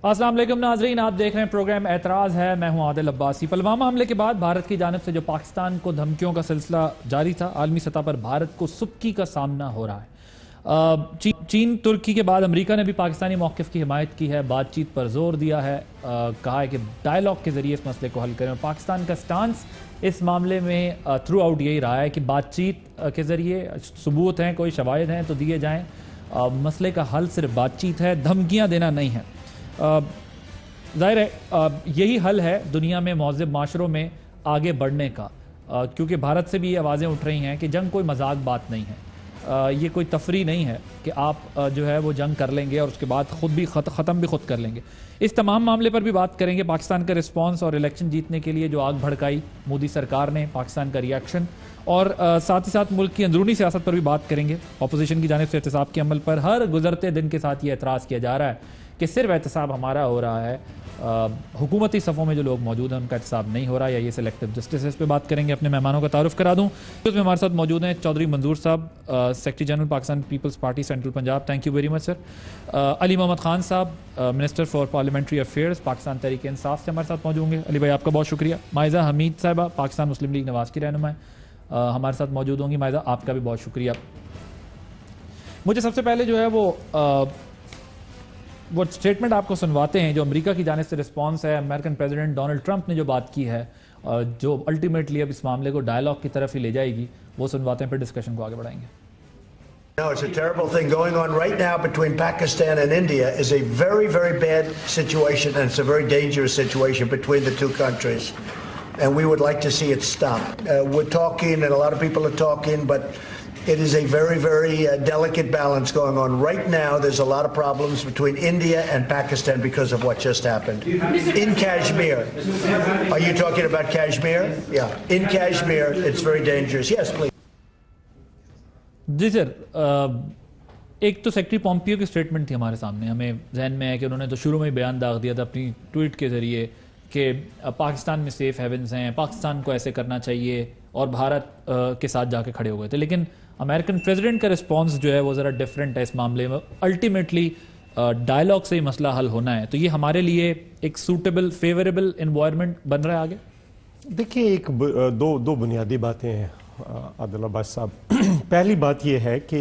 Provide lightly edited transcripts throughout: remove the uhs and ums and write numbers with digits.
السلام علیکم ناظرین، آپ دیکھ رہے ہیں پروگرام اعتراض ہے، میں ہوں عادل عباسی۔ پلوامہ حملے کے بعد بھارت کی جانب سے جو پاکستان کو دھمکیوں کا سلسلہ جاری تھا، عالمی سطح پر بھارت کو سبکی کا سامنا ہو رہا ہے۔ چین ترکی کے بعد امریکہ نے بھی پاکستانی موقف کی حمایت کی ہے، بات چیت پر زور دیا ہے، کہا ہے کہ ڈائیلاگ کے ذریعے اس مسئلے کو حل کریں، اور پاکستان کا سٹانس اس معاملے میں تھرو آؤٹ یہی رہا ہے کہ بات چیت کے ذریعے ثبوت ہیں، کوئی شواہد ہیں تو دیے جائیں، مسئلے کا حل صرف بات چیت ہے، دھمکیاں دینا نہیں ہے۔ ظاہر ہے یہی حل ہے دنیا میں مہذب معاشروں میں آگے بڑھنے کا، کیونکہ بھارت سے بھی یہ آوازیں اٹھ رہی ہیں کہ جنگ کوئی مذاق بات نہیں ہے، یہ کوئی تفریح نہیں ہے کہ آپ جو ہے وہ جنگ کر لیں گے اور اس کے بعد خود بھی ختم بھی خود کر لیں گے۔ اس تمام معاملے پر بھی بات کریں گے، پاکستان کا رسپانس اور الیکشن جیتنے کے لیے جو آگ بھڑکائی مودی سرکار نے، پاکستان کا ریاکشن، اور ساتھ ہی ساتھ ملک کی اندرونی سیاست پر بھی بات کریں گے۔ اپوزیشن کی جانب سے احتساب کے عمل پر ہر گزرتے دن کے ساتھ یہ اعتراض کیا جا رہا ہے کہ صرف احتساب ہمارا ہو رہا ہے، حکومتی صفوں میں جو لوگ موجود ہیں ان کا احتساب نہیں ہو رہا، یا یہ سلیکٹو جسٹس ہے۔ اس پہ بات کریں گے۔ اپنے مہمانوں کا تعارف کرا دوں، اس میں ہمارے ساتھ موجود ہیں چودھری منظور صاحب، secretary general Pakistan peoples party central Punjab, thank you very much sir. Ali Muhammad Khan صاحب، minister for parliamentary affairs, Pakistan Tehreek Insaf سے ہمارے ساتھ موجود ہوں گے۔ علی بھائی آپ کا بہت شکریہ۔ مائزہ حمید صاحبہ، پاکستان مسلم لیگ نواز کی رہنما ہمارے ساتھ موجود ہوں گی۔ مائزہ آپ کا بھی بہت شکریہ۔ مجھے سب سے پہلے جو ہے وہ اسٹیٹمنٹ آپ کو سنواتے ہیں جو امریکہ کی جانب سے رسپانس ہے، امریکن پریزیڈنٹ ڈونلڈ ٹرمپ نے جو بات کی ہے، جو الٹیمیٹلی اب اس معاملے کو ڈائیلاگ کی طرف ہی لے جائے گی، وہ سنواتے ہیں، پھر ڈسکشن کو آگے بڑھائیں گے۔ No, it's a terrible thing going on right now between Pakistan and India is a very, very bad situation, and it's a very dangerous situation between the two countries. And we would like to see it stop. We're talking, and a lot of people are talking, but it is a very, very delicate balance going on. Right now, there's a lot of problems between India and Pakistan because of what just happened. In Kashmir. Are you talking about Kashmir? Yeah. In Kashmir, it's very dangerous. Yes, please. جی سر، ایک تو secretary Pompeo کی statement تھی ہمارے سامنے، ہمیں ذہن میں ہے کہ انہوں نے تو شروع میں بیان داغ دیا تھا اپنی ٹویٹ کے ذریعے کہ پاکستان میں سیف ہیونز ہیں، پاکستان کو ایسے کرنا چاہیے، اور بھارت کے ساتھ جا کے کھڑے ہو گئے تھے۔ لیکن امریکن پریزیڈنٹ کا رسپانس جو ہے وہ ذرا ڈیفرنٹ ہے اس معاملے میں، الٹیمیٹلی ڈائیلاگ سے ہی مسئلہ حل ہونا ہے، تو یہ ہمارے لیے ایک سوٹیبل فیوریبل انوائرمنٹ بن رہا ہے آگے؟ دیکھیں، ایک دو بنیادی باتیں ہیں عادل عباس صاحب۔ پہلی بات یہ ہے کہ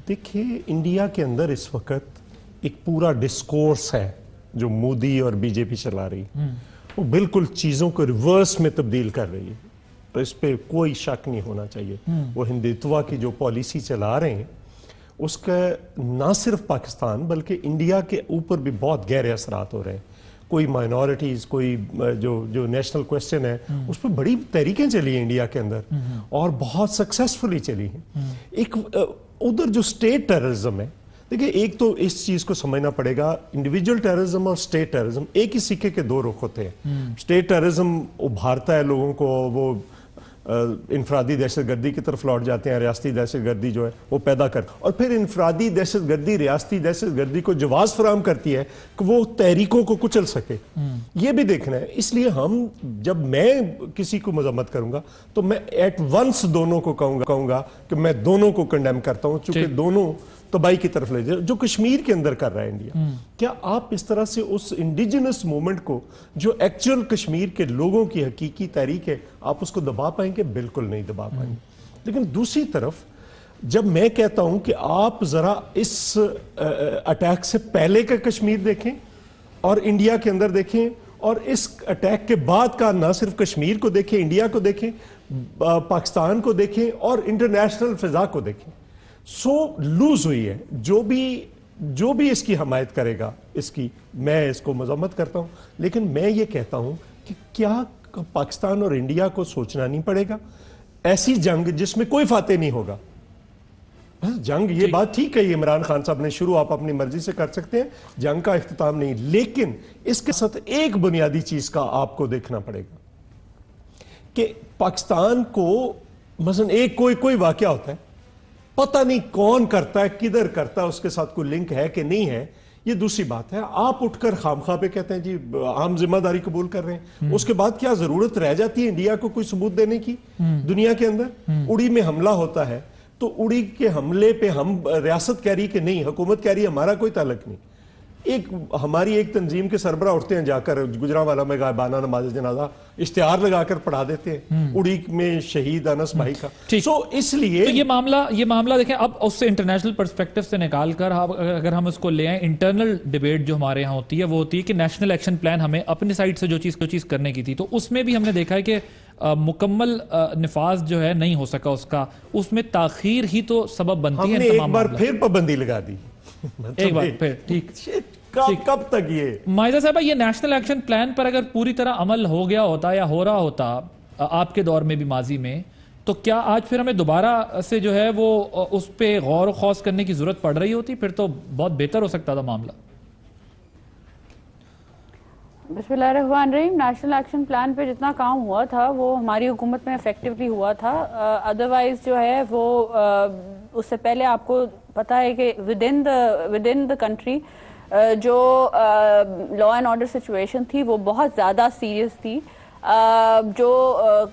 دیکھیں انڈیا کے اندر اس وقت ایک پورا ڈسکورس ہے جو مودی اور بی جے پی چلا رہی ہے، وہ بالکل چیزوں کو ریورس میں تبدیل کر رہی ہے، تو اس پہ کوئی شک نہیں ہونا چاہیے۔ وہ ہندوتوا کی جو پالیسی چلا رہے ہیں اس کا نہ صرف پاکستان بلکہ انڈیا کے اوپر بھی بہت گہرے اثرات ہو رہے ہیں۔ کوئی مائنورٹیز، کوئی جو نیشنل کویسچن ہے اس پہ بڑی تحریکیں چلی ہیں انڈیا کے اندر، اور بہت سکسیسفلی چلی ہیں۔ ایک ادھر جو اسٹیٹ ٹیررزم ہے، دیکھیں ایک تو اس چیز کو سمجھنا پڑے گا، انڈیویجول ٹیررزم اور اسٹیٹ ٹیررزم ایک ہی سکے کے دو رخ ہوتے ہیں۔ اسٹیٹ ٹیررزم ابھارتا ہے لوگوں کو، وہ انفرادی دہشت گردی کی طرف لوٹ جاتے ہیں، ریاستی دہشت گردی جو ہے وہ پیدا کرتا ہے، اور پھر انفرادی دہشت گردی ریاستی دہشت گردی کو جواز فراہم کرتی ہے کہ وہ تحریکوں کو کچل سکے۔ یہ بھی دیکھنا ہے، اس لیے جب میں کسی کو مذمت کروں گا تو میں ایٹ ونس دونوں کو کہوں گا کہ میں دونوں کو کنڈیم کرتا ہوں، چونکہ دونوں تباہی کی طرف لے جائے جو کشمیر کے اندر کر رہا ہے انڈیا۔ کیا آپ اس طرح سے اس انڈیجنس موومنٹ کو جو ایکچوئل کشمیر کے لوگوں کی حقیقی تحریک ہے، آپ اس کو دبا پائیں گے؟ بالکل نہیں دبا پائیں گے۔ لیکن دوسری طرف جب میں کہتا ہوں کہ آپ ذرا اس اٹیک سے پہلے کا کشمیر دیکھیں اور انڈیا کے اندر دیکھیں، اور اس اٹیک کے بعد کا نہ صرف کشمیر کو دیکھیں، انڈیا کو دیکھیں، پاکستان کو دیکھیں، اور انٹرنیشنل فضا کو دیکھیں، لوز ہوئی ہے۔ جو بھی اس کی حمایت کرے گا، میں اس کو مذمت کرتا ہوں، لیکن میں یہ کہتا ہوں کہ کیا پاکستان اور انڈیا کو سوچنا نہیں پڑے گا ایسی جنگ جس میں کوئی فاتح نہیں ہوگا؟ جنگ، یہ بات ٹھیک ہے، یہ عمران خان صاحب نے شروع آپ اپنی مرضی سے کر سکتے ہیں، جنگ کا اختتام نہیں، لیکن اس کے ساتھ ایک بنیادی چیز کا آپ کو دیکھنا پڑے گا کہ پاکستان کو مثلا کوئی واقعہ ہوتا ہے، پتہ نہیں کون کرتا ہے، کدھر کرتا ہے، اس کے ساتھ کوئی لنک ہے کہ نہیں ہے، یہ دوسری بات ہے۔ آپ اٹھ کر خامخواہ پہ کہتے ہیں جی عام ذمہ داری قبول کر رہے ہیں، اس کے بعد کیا ضرورت رہ جاتی ہے انڈیا کو کوئی ثبوت دینے کی؟ دنیا کے اندر اڑی میں حملہ ہوتا ہے تو اڑی کے حملے پہ ہم ریاست کہہ رہی کہ نہیں، حکومت کہہ رہی ہمارا کوئی تعلق نہیں، ایک ہماری ایک تنظیم کے سربراہ اٹھتے ہیں جا کر گجرانوالہ میں غائبانہ نماز جنازہ اشتہار لگا کر پڑھا دیتے ہیں اڑیک میں شہید انس بھائی کا. سو اس لیے تو یہ معاملہ دیکھیں اب اس سے انٹرنیشنل پرسپیکٹو سے نکال کر اگر ہم اس کو لے آئیں, انٹرنل ڈیبیٹ جو ہمارے یہاں ہوتی ہے وہ ہوتی ہے کہ نیشنل ایکشن پلان ہمیں اپنی سائڈ سے جو چیز کرنے کی تھی, تو اس میں بھی ہم نے دیکھا ہے کہ مکمل نفاذ جو ہے نہیں ہو سکا اس کا, اس میں تاخیر ہی تو سبب بنتی ہے. ہم نے ایک بار پھر پابندی لگا دی, ایک بار پھر ٹھیک کب تک یہ مائزہ صاحبہ یہ نیشنل ایکشن پلان پر اگر پوری طرح عمل ہو گیا ہوتا یا ہو رہا ہوتا آپ کے دور میں بھی ماضی میں, تو کیا آج پھر ہمیں دوبارہ سے جو ہے وہ اس پہ غور و خوض کرنے کی ضرورت پڑ رہی ہوتی؟ پھر تو بہت بہتر ہو سکتا تھا معاملہ. بسم اللہ الرحمن الرحیم. نیشنل ایکشن پلان پہ جتنا کام ہوا تھا وہ ہماری حکومت میں افیکٹولی ہوا تھا. ادروائز جو ہے وہ اس سے پہلے آپ کو پتا ہے کہ ود ان دا کنٹری جو لا اینڈ آرڈر سچویشن تھی وہ بہت زیادہ سیریس تھی. جو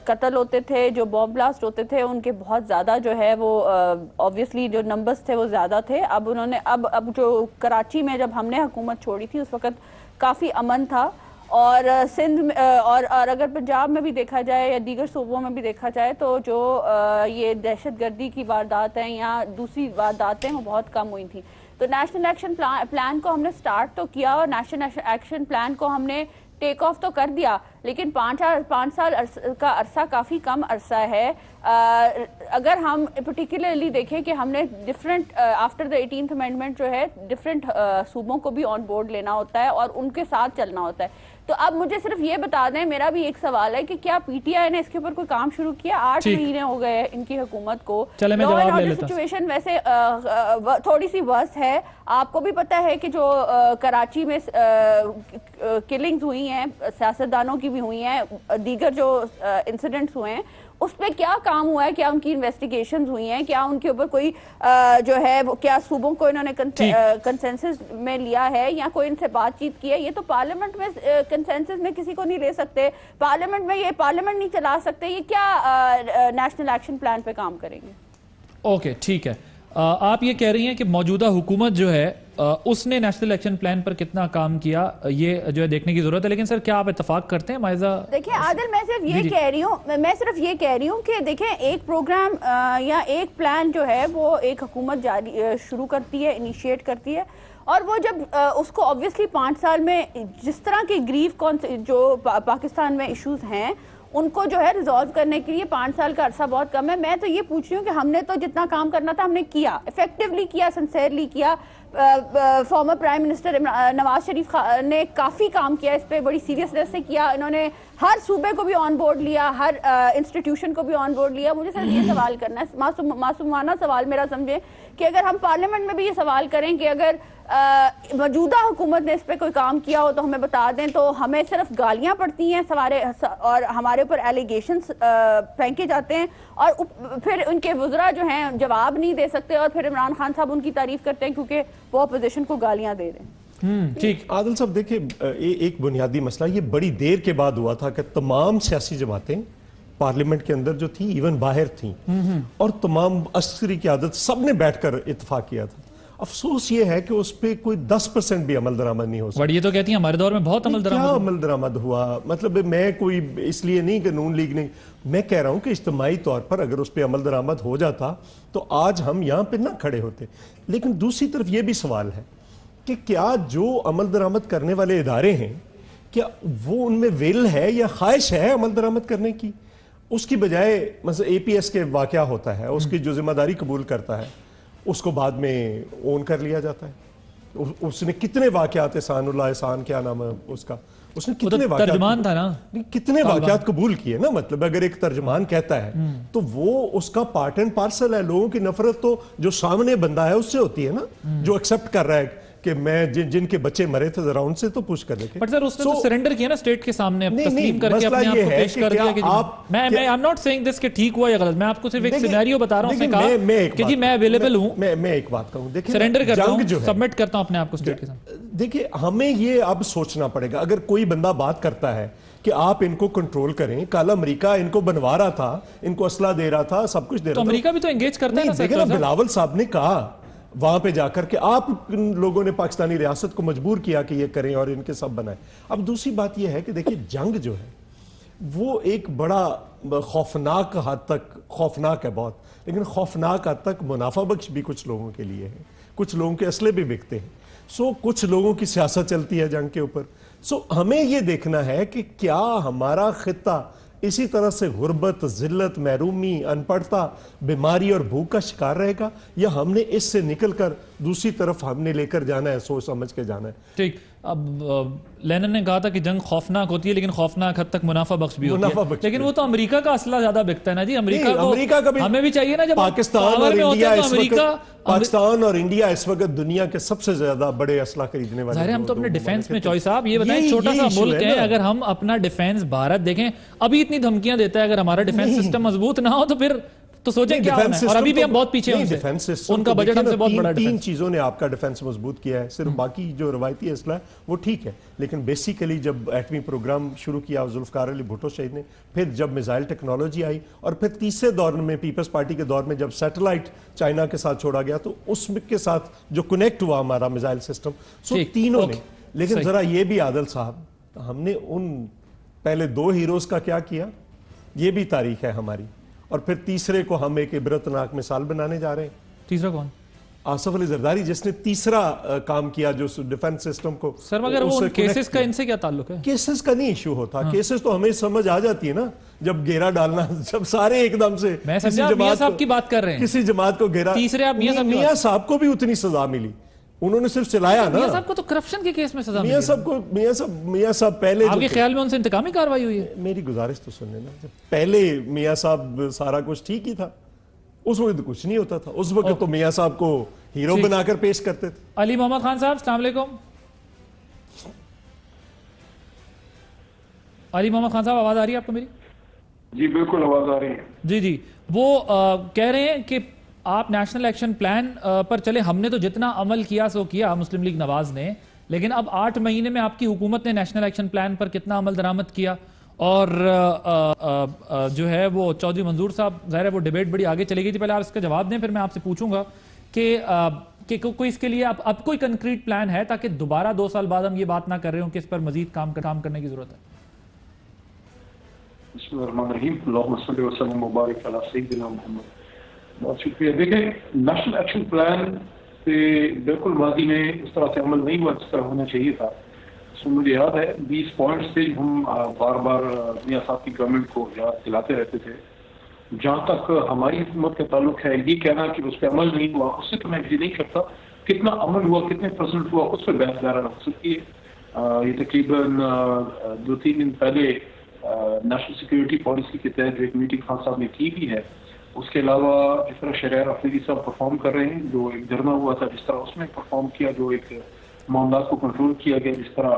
قتل ہوتے تھے, جو بام بلاسٹ ہوتے تھے, ان کے بہت زیادہ جو ہے وہ آبویسلی جو نمبرز تھے وہ زیادہ تھے. اب انہوں نے اب جو کراچی میں جب ہم نے حکومت چھوڑی تھی اس وقت کافی امن تھا, اور سندھ اور اگر پنجاب میں بھی دیکھا جائے یا دیگر صوبوں میں بھی دیکھا جائے تو جو یہ دہشت گردی کی واردات ہیں یا دوسری وارداتیں وہ بہت کم ہوئی تھیں. تو نیشنل ایکشن پلان کو ہم نے سٹارٹ تو کیا اور نیشنل ایکشن پلان کو ہم نے ٹیک آف تو کر دیا, لیکن 5 سال کا عرصہ کافی کم عرصہ ہے. اگر ہم پرٹیکولرلی دیکھیں کہ ہم نے different after the 18th amendment جو ہے ڈفرینٹ صوبوں کو بھی آن بورڈ لینا ہوتا ہے اور ان کے ساتھ چلنا ہوتا ہے. تو اب مجھے صرف یہ بتا دیں, میرا بھی ایک سوال ہے کہ کیا پی ٹی آئی نے اس کے اوپر کوئی کام شروع کیا؟ 8 مہینے ہو گئے ان کی حکومت کو. لا اینڈ آرڈر سچویشن ویسے تھوڑی سی ورس ہے. آپ کو بھی پتا ہے کہ جو کراچی میں کلنگز ہوئی ہیں سیاستدانوں کی بھی ہوئی ہیں, دیگر جو انسیڈنٹس ہوئے ہیں اس پہ کیا کام ہوا ہے؟ کیا ان کی انویسٹیگیشنز ہوئی ہیں؟ کیا ان کے اوپر کوئی جو ہے کیا صوبوں کو انہوں نے کنسنسس میں لیا ہے یا کوئی ان سے بات چیت کی ہے؟ یہ تو پارلیمنٹ میں کنسنسس میں کسی کو نہیں لے سکتے, پارلیمنٹ میں یہ پارلیمنٹ نہیں چلا سکتے, یہ کیا نیشنل ایکشن پلان پہ کام کریں گے؟ اوکے ٹھیک ہے. آپ یہ کہہ رہی ہیں کہ موجودہ حکومت جو ہے اس نے نیشنل ایکشن پلان پر کتنا کام کیا یہ جو ہے دیکھنے کی ضرورت ہے, لیکن سر کیا آپ اتفاق کرتے ہیں مائزہ؟ دیکھیں عادل, میں صرف یہ کہہ رہی ہوں کہ دیکھیں ایک پروگرام یا ایک پلان جو ہے وہ ایک حکومت شروع کرتی ہے, انیشیٹ کرتی ہے, اور وہ جب اس کو obviously 5 سال میں جس طرح کے گریف جو پاکستان میں ایشوز ہیں ان کو جو ہے ریزالو کرنے کے لیے 5 سال کا عرصہ بہت کم ہے. میں تو یہ پوچھ رہی ہوں کہ ہم نے تو جتنا کام کرنا تھا ہم نے کیا, افیکٹولی کیا, سنسیئرلی کیا. Former prime minister Nawaz Sharif نے کافی کام کیا اس پہ, بڑی سیریسنیس سے کیا. انہوں نے ہر صوبے کو بھی آن بورڈ لیا, ہر انسٹیٹیوشن کو بھی آن بورڈ لیا. مجھے صرف یہ سوال کرنا ہے, معصومانہ سوال میرا سمجھیں, کہ اگر ہم پارلیمنٹ میں بھی یہ سوال کریں کہ اگر موجودہ حکومت نے اس پہ کوئی کام کیا ہو تو ہمیں بتا دیں, تو ہمیں صرف گالیاں پڑتی ہیں اور ہمارے اوپر ایلیگیشنز پھینکے جاتے ہیں, اور پھر ان کے وزراء جو ہیں جواب نہیں دے سکتے, اور پھر عمران خان صاحب ان کی تعریف کرتے ہیں کیونکہ وہ اپوزیشن کو گالیاں دے رہے ہیں. ٹھیک. عادل صاحب دیکھیں, ایک بنیادی مسئلہ یہ بڑی دیر کے بعد ہوا تھا کہ تمام سیاسی جماعتیں پارلیمنٹ کے اندر جو تھی ایون باہر تھیں, اور تمام عسکری قیادت سب نے بیٹھ کر اتفاق کیا تھا. افسوس یہ ہے کہ اس پہ کوئی 10% بھی عمل درآمد نہیں ہو سکتا. یہ تو کہتی ہیں ہمارے دور میں بہت عمل درآمد. کیا عمل درآمد ہوا؟ مطلب میں کوئی اس لیے نہیں کہ نون لیگ نہیں, میں کہہ رہا ہوں کہ اجتماعی طور پر اگر اس پہ عمل درآمد ہو جاتا تو آج ہم یہاں پہ نہ کھڑے ہوتے. لیکن دوسری طرف یہ بھی سوال ہے کہ کیا جو عمل درآمد کرنے والے ادارے ہیں کیا وہ ان میں ول ہے یا خواہش ہے عمل درآمد کرنے کی؟ اس کی بجائے مثلا اے پی ایس کے واقعہ ہوتا ہے, اس کی جو ذمہ داری قبول کرتا ہے اس کو بعد میں اون کر لیا جاتا ہے. اس نے کتنے واقعات, احسان اللہ احسان کیا نام ہے اس کا, اس نے کتنے ترجمان تھا نا, کتنے واقعات قبول کیے نا. مطلب اگر ایک ترجمان کہتا ہے تو وہ اس کا پارٹ اینڈ پارسل ہے. لوگوں کی نفرت تو جو سامنے بندہ ہے اس سے ہوتی ہے نا, جو ایکسپٹ کر رہا ہے کہ میں جن کے بچے مرے تھے ذرا ان سے تو پوچھ کر دیکھیں. بٹ سر اس نے تو سرنڈر کیا نا اسٹیٹ کے سامنے, تسلیم کر کے اپنے آپ کو پیش کر دیا کہ میں آئی ایم ناٹ سیئنگ دس کہ ٹھیک ہوا یا غلط, میں آپ کو صرف ایک سینیریو بتا رہا ہوں. اس نے کہا کہ جی میں اویلیبل ہوں, میں ایک بات کہوں, دیکھیں سرنڈر کرتا ہوں, سبمٹ کرتا ہوں اپنے آپ کو اسٹیٹ کے سامنے. دیکھیں ہمیں یہ اب سوچنا پڑے گا, اگر کوئی بندہ بات کرتا ہے کہ آپ ان کو کنٹرول کریں, کل امریکہ ان کو بنوا رہا تھا, ان کو اسلحہ دے رہا تھا, سب کچھ دے رہا تھا, تو امریکہ بھی تو انگیج کرتا ہے نا. بلاول صاحب نے کہا وہاں پہ جا کر کہ آپ لوگوں نے پاکستانی ریاست کو مجبور کیا کہ یہ کریں اور ان کے سب بنائیں. اب دوسری بات یہ ہے کہ دیکھیں جنگ جو ہے وہ ایک بڑا خوفناک حد تک خوفناک ہے بہت, لیکن خوفناک حد تک منافع بخش بھی کچھ لوگوں کے لیے ہے. کچھ لوگوں کے اسلحے بھی بکتے ہیں. کچھ لوگوں کی سیاست چلتی ہے جنگ کے اوپر. ہمیں یہ دیکھنا ہے کہ کیا ہمارا خطہ اسی طرح سے غربت, ذلت, محرومی, ان پڑھتا, بیماری اور بھوک کا شکار رہے گا, یا ہم نے اس سے نکل کر دوسری طرف ہم نے لے کر جانا ہے, سوچ سمجھ کے جانا ہے. ٹھیک. اب لینن نے کہا تھا کہ جنگ خوفناک ہوتی ہے لیکن خوفناک حد تک منافع بخش بھی ہوتی ہے, لیکن وہ تو امریکہ کا اسلحہ زیادہ بکتا ہے نا جی. امریکہ کا بھی ہمیں بھی چاہیے نا, جب پاکستان اور انڈیا اس وقت دنیا کے سب سے زیادہ بڑے اسلحہ خریدنے والے. ظاہر ہم تو اپنے ڈیفینس میں چوائس صاحب یہ بتائیں, چھوٹا سا ملک ہے, اگر ہم اپنا ڈیفینس بھارت دیکھیں ابھی اتنی دھمکیاں دیتا ہے, اگر ہمارا ڈیفینس سسٹم مضبوط نہ ہو تو پھر تو سوچیں کیا ہونا ہے. اور ابھی بھی ہم بہت پیچھے ہیں, ان کا بجٹ ہم سے بہت بڑا. تین چیزوں نے آپ کا ڈیفینس مضبوط کیا ہے, صرف باقی جو روایتی اسلحہ ہے وہ ٹھیک ہے, لیکن بیسیکلی جب ایٹمی پروگرام شروع کیا ذوالفقار علی بھٹو شہید نے, پھر جب میزائل ٹیکنالوجی آئی, اور پھر تیسرے دور میں پیپلز پارٹی کے دور میں جب سیٹلائٹ چائنا کے ساتھ چھوڑا گیا تو اس کے ساتھ جو کنیکٹ ہوا ہمارا میزائل سسٹم, تینوں نے. لیکن ذرا یہ بھی عادل صاحب, ہم نے ان پہلے 2 ہیروز کا کیا کیا, یہ بھی تاریخ ہے ہماری, اور پھر تیسرے کو ہم ایک عبرتناک مثال بنانے جا رہے ہیں. تیسرا کون؟ آصف علی زرداری, جس نے تیسرا کام کیا جو ڈیفنس سسٹم کو. سر مگر وہ کیسز کا ان سے کیا تعلق ہے؟ کیسز کا نہیں ایشو ہوتا, کیسز تو ہمیں سمجھ آ جاتی ہے نا, جب گھیرا ڈالنا, جب سارے ایک دم سے میں سمجھا میاں صاحب کی بات کر رہے ہیں, کسی جماعت کو گھیرا. تیسرے آپ میاں صاحب کو بھی اتنی سزا ملی, انہوں نے صرف چلایا نا. میاں صاحب کو تو کرپشن کے کیس میں سزا ملی. میاں صاحب پہلے, آپ کے خیال میں ان سے انتقامی کارروائی ہوئی ہے؟ میری گزارش تو سن لینا, جب پہلے میاں صاحب سارا کچھ ٹھیک ہی تھا, اس وقت کچھ نہیں ہوتا تھا. اس وقت تو میاں صاحب کو ہیرو بنا کر پیش کرتے تھے. علی محمد خان صاحب السلام علیکم. علی محمد خان صاحب آواز آ رہی ہے آپ کو میری؟ جی بالکل آواز آ رہی ہے. جی وہ کہہ رہے ہیں کہ آپ نیشنل ایکشن پلان پر چلے, ہم نے تو جتنا عمل کیا سو کیا مسلم لیگ نواز نے, لیکن اب 8 مہینے میں آپ کی حکومت نے نیشنل ایکشن پلان پر کتنا عمل درآمد کیا. اور جو ہے وہ چودھری منظور صاحب, ظاہر ہے وہ ڈیبیٹ بڑی آگے چلی گئی تھی, پہلے آپ اس کا جواب دیں, پھر میں آپ سے پوچھوں گا کہ کوئی اس کے لیے اب کوئی کنکریٹ پلان ہے تاکہ دوبارہ 2 سال بعد ہم یہ بات نہ کر رہے ہوں کہ اس پر مزید کام کرنے کی ضرورت ہے. بسم اللہ الرحمن الرحیم, اللہم صلی وسلم مبارک علی سیدنا محمد. بہت شکریہ. دیکھیں نیشنل ایکشن پلان سے بالکل ماضی میں اس طرح سے عمل نہیں ہوا جس طرح ہونا چاہیے تھا. اس میں مجھے یاد ہے 20 پوائنٹس تھے ہم بار بار میاں صاحب کی گورنمنٹ کو یاد دلاتے رہتے تھے. جہاں تک ہماری حکومت کا تعلق ہے, یہ کہنا کہ اس پہ عمل نہیں ہوا, اس سے تو میں یہ نہیں کرتا کتنا عمل ہوا, کتنے % ہوا, اس پہ بحث دارانہ ہو سکتی ہے. یہ تقریباً 2-3 دن پہلے نیشنل سیکیورٹی پالیسی کے تحت جو ایک میٹنگ خان صاحب نے کی بھی ہے. اس کے علاوہ جس طرح شہریار افریدی صاحب پرفارم کر رہے ہیں, جو ایک دھرنا ہوا تھا جس طرح اس میں پرفارم کیا, جو ایک معاملات کو کنٹرول کیا گیا, جس طرح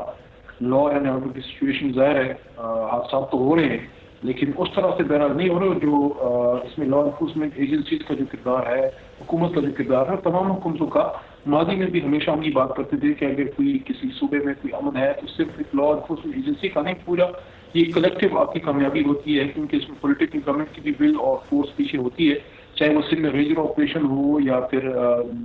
لا اینڈ آرڈر کی سچویشن ظاہر ہے حادثات تو ہو رہے ہیں لیکن اس طرح سے بہرحال نہیں ہو رہے. جو اس میں لا انفورسمنٹ ایجنسیز کا جو کردار ہے, حکومت کا جو کردار ہے, تمام حکومتوں کا ماضی میں بھی ہمیشہ ہم یہ بات کرتے تھے کہ اگر کوئی کسی صوبے میں کوئی امن ہے تو صرف ایک لا انفورسمنٹ ایجنسی کا نہیں, پورا یہ کلیکٹیو آپ کی کامیابی ہوتی ہے, کیونکہ اس میں پولیٹیکل گورنمنٹ کی بھی ول اور فورس پیچھے ہوتی ہے, چاہے وہ سندھ میں ریجر آپریشن ہو یا پھر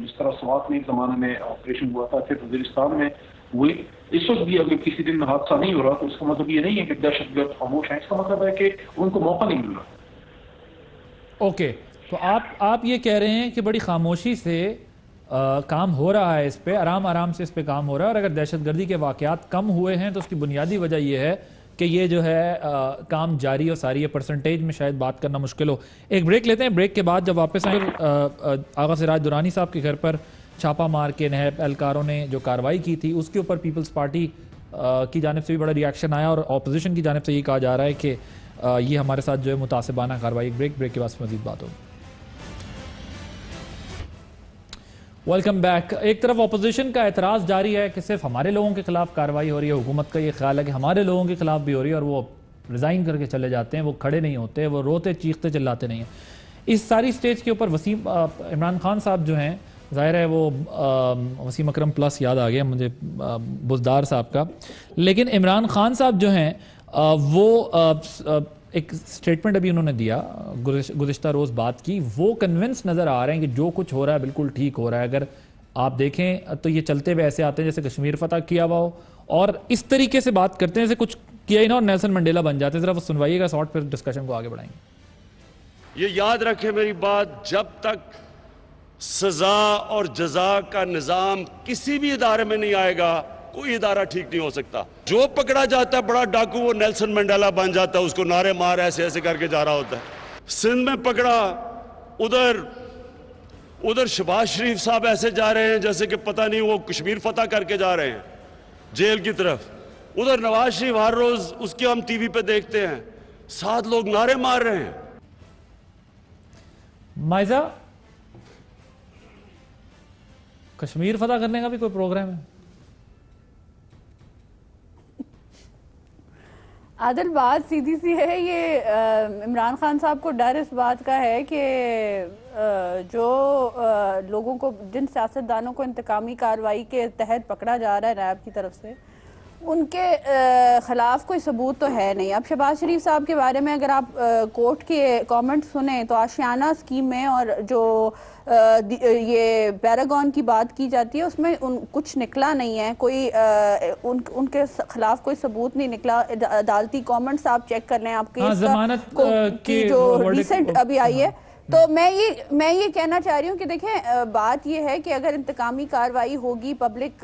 جس طرح سوات میں ایک زمانے میں آپریشن ہوا تھا, پھر وزیرستان میں ہوئے. اس وقت بھی اگر کسی دن حادثہ نہیں ہو رہا تو اس کا مطلب یہ نہیں ہے کہ دہشت گرد خاموش ہیں, اس کا مطلب ہے کہ ان کو موقع نہیں مل رہا. اوکے, تو آپ یہ کہہ رہے ہیں کہ بڑی خاموشی سے کام ہو رہا ہے, اس پہ آرام سے اس پہ کام ہو رہا ہے, اور اگر دہشت گردی کے واقعات کم ہوئے ہیں تو اس کی بنیادی وجہ یہ ہے کہ یہ جو ہے کام جاری اور ساری ہے. پرسنٹیج میں شاید بات کرنا مشکل ہو. ایک بریک لیتے ہیں, بریک کے بعد جب واپس آئیں آغا سراج درانی صاحب کے گھر پر چھاپا مار کے نیب اہلکاروں نے جو کارروائی کی تھی اس کے اوپر پیپلز پارٹی کی جانب سے بھی بڑا ری ایکشن آیا, اور اپوزیشن کی جانب سے یہ کہا جا رہا ہے کہ یہ ہمارے ساتھ جو ہے متعصبانہ کارروائی. بریک کے بعد مزید بات ہوگی. Welcome back. ایک طرف اپوزیشن کا اعتراض جاری ہے کہ صرف ہمارے لوگوں کے خلاف کارروائی ہو رہی ہے, حکومت کا یہ خیال ہے کہ ہمارے لوگوں کے خلاف بھی ہو رہی ہے, اور وہ ریزائن کر کے چلے جاتے ہیں, وہ کھڑے نہیں ہوتے, وہ روتے چیختے چلاتے نہیں ہیں. اس ساری سٹیج کے اوپر عمران خان صاحب جو ہیں, ظاہر ہے وہ وسیم اکرم پلس یاد آ گیا مجھے بزدار صاحب کا, لیکن عمران خان صاحب جو ہیں وہ ایک سٹیٹمنٹ ابھی انہوں نے دیا، گزشتہ روز بات کی، وہ کنونس نظر آ رہے ہیں کہ جو کچھ ہو رہا ہے بالکل ٹھیک ہو رہا ہے. اگر آپ دیکھیں تو یہ چلتے ہوئے ایسے آتے ہیں جیسے کشمیر فتح کیا ہوا ہو، اور اس طریقے سے بات کرتے ہیں جیسے کچھ کیا ہی نا اور نیلسن منڈیلا بن جاتے ہیں. ذرا وہ سنوائیے گا شارٹ، پھر ڈسکشن کو آگے بڑھائیں گے. یہ یاد رکھیں میری بات، جب تک سزا اور جزا کا نظام کسی بھی ادارے میں نہیں آئے گا کوئی ادارہ ٹھیک نہیں ہو سکتا. جو پکڑا جاتا ہے بڑا ڈاکو وہ نیلسن منڈیلا بن جاتا ہے، اس کو نعرے مار ایسے ایسے کر کے جا رہا ہوتا ہے. سندھ میں پکڑا، ادھر شہباز شریف صاحب ایسے جا رہے ہیں جیسے کہ پتہ نہیں وہ کشمیر فتح کر کے جا رہے ہیں جیل کی طرف. ادھر نواز شریف ہر روز اس کی ہم ٹی وی پہ دیکھتے ہیں، 7 لوگ نعرے مار رہے ہیں. مائزہ، کشمیر فتح کرنے کا بھی کوئی پروگرام ہے؟ عادل بات سیدھی سی ہے، یہ عمران خان صاحب کو ڈر اس بات کا ہے کہ جو لوگوں کو، جن سیاستدانوں کو انتقامی کارروائی کے تحت پکڑا جا رہا ہے نیب کی طرف سے، ان کے خلاف کوئی ثبوت تو ہے نہیں. اب شہباز شریف صاحب کے بارے میں اگر آپ کورٹ کے کامنٹ سنیں تو آشیانہ اسکیم میں اور جو یہ پیراگون کی بات کی جاتی ہے اس میں کچھ نکلا نہیں ہے، کوئی ان کے خلاف کوئی ثبوت نہیں نکلا. عدالتی کامنٹس آپ چیک کر لیں، آپ کی جو ریسنٹ ابھی آئی ہے. تو میں یہ کہنا چاہ رہی ہوں کہ دیکھیں، بات یہ ہے کہ اگر انتقامی کارروائی ہوگی، پبلک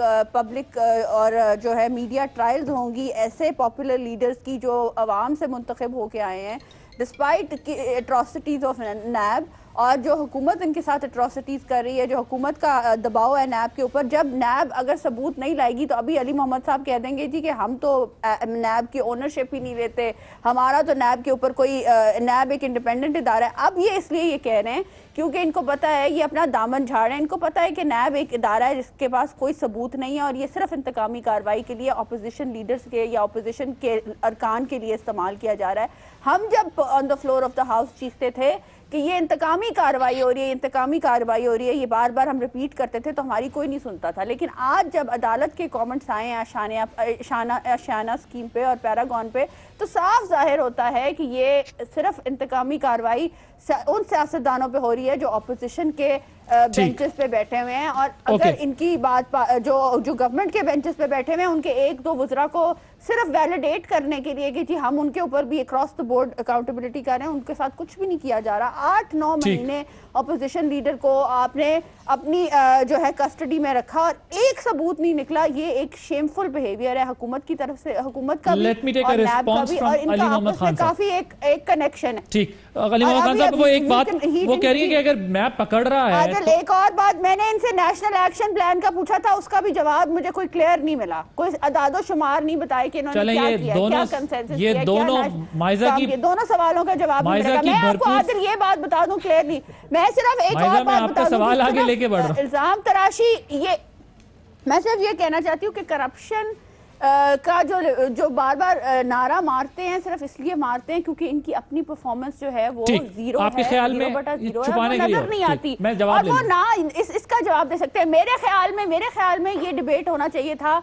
اور جو ہے میڈیا ٹرائلز ہوں گی ایسے پاپولر لیڈرز کی جو عوام سے منتخب ہو کے آئے ہیں، ڈسپائٹ اٹراسٹیز آف نیب، اور جو حکومت ان کے ساتھ اٹراسٹیز کر رہی ہے، جو حکومت کا دباؤ ہے نیب کے اوپر، جب نیب اگر ثبوت نہیں لائے گی تو ابھی علی محمد صاحب کہہ دیں گے جی کہ ہم تو نیب کی اونرشپ ہی نہیں لیتے، ہمارا تو نیب کے اوپر کوئی، نیب ایک انڈیپینڈنٹ ادارہ ہے. اب یہ اس لیے یہ کہہ رہے ہیں کیونکہ ان کو پتا ہے یہ اپنا دامن جھاڑ رہے ہیں. ان کو پتا ہے کہ نیب ایک ادارہ ہے جس کے پاس کوئی ثبوت نہیں ہے اور یہ صرف انتقامی کارروائی کے لیے اپوزیشن لیڈرز کے یا اپوزیشن کے ارکان کے لیے استعمال کیا جا رہا ہے. ہم جب on the floor of the house چیختے تھے کہ یہ انتقامی کارروائی ہو رہی ہے، انتقامی کارروائی ہو رہی ہے، یہ بار بار ہم ریپیٹ کرتے تھے تو ہماری کوئی نہیں سنتا تھا. لیکن آج جب عدالت کے کامنٹس آئے ہیں آشیانہ اسکیم پہ اور پیراگون پہ، تو صاف ظاہر ہوتا ہے کہ یہ صرف انتقامی کارروائی ان سیاستدانوں پہ ہو رہی ہے جو اپوزیشن کے بینچز پہ بیٹھے ہوئے ہیں. اور اگر ان کی بات جو گورنمنٹ کے بینچز پہ بیٹھے ہوئے ہیں ان کے ایک دو وزراء کو صرف ویلیڈیٹ کرنے کے لیے کہ جی ہم ان کے اوپر بھی اکراس دا بورڈ اکاؤنٹیبلٹی کر رہے ہیں، ان کے ساتھ کچھ بھی نہیں کیا جا رہا. 8-9 مہینے اپوزیشن لیڈر کو آپ نے اپنی جو ہے کسٹڈی میں رکھا اور ایک ثبوت نہیں نکلا. یہ ایک شیمفل بیہیویئر ہے حکومت کی طرف سے، حکومت کا بھی اور نیب کا بھی، اور ان کا آپس میں کافی ایک کنیکشن ہے. ٹھیک، علی محمد خان صاحب وہ ایک بات وہ کہہ رہی ہے کہ اگر میپ پکڑ رہا ہے عادل، ایک اور بات میں نے ان سے نیشنل ایکشن پلان کا پوچھا تھا، اس کا بھی جواب مجھے کوئی کلیئر نہیں ملا، کوئی اعداد و شمار نہیں بتائے کہ انہوں نے کیا کیا، کیا کنسنسس کیا. یہ دونوں مائزہ کی دونوں سوالوں کا جواب نہیں ملے گا. میں آپ کو عادل یہ بات بتا دوں کلیئرلی، میں صرف ایک اور بات بتا دوں، سوال آگے لے کے بڑھ رہا ہوں. الزام تراشی، یہ میں صرف یہ کہنا چاہتی ہوں کہ کرپشن کا جو بار بار نعرہ مارتے ہیں صرف اس لیے مارتے ہیں کیونکہ ان کی اپنی پرفارمنس جو ہے وہ زیرو ہے، 0/0 ہے، وہ نظر نہیں آتی اور وہ نہ اس کا جواب دے سکتے ہیں. میرے خیال میں یہ ڈیبیٹ ہونا چاہیے تھا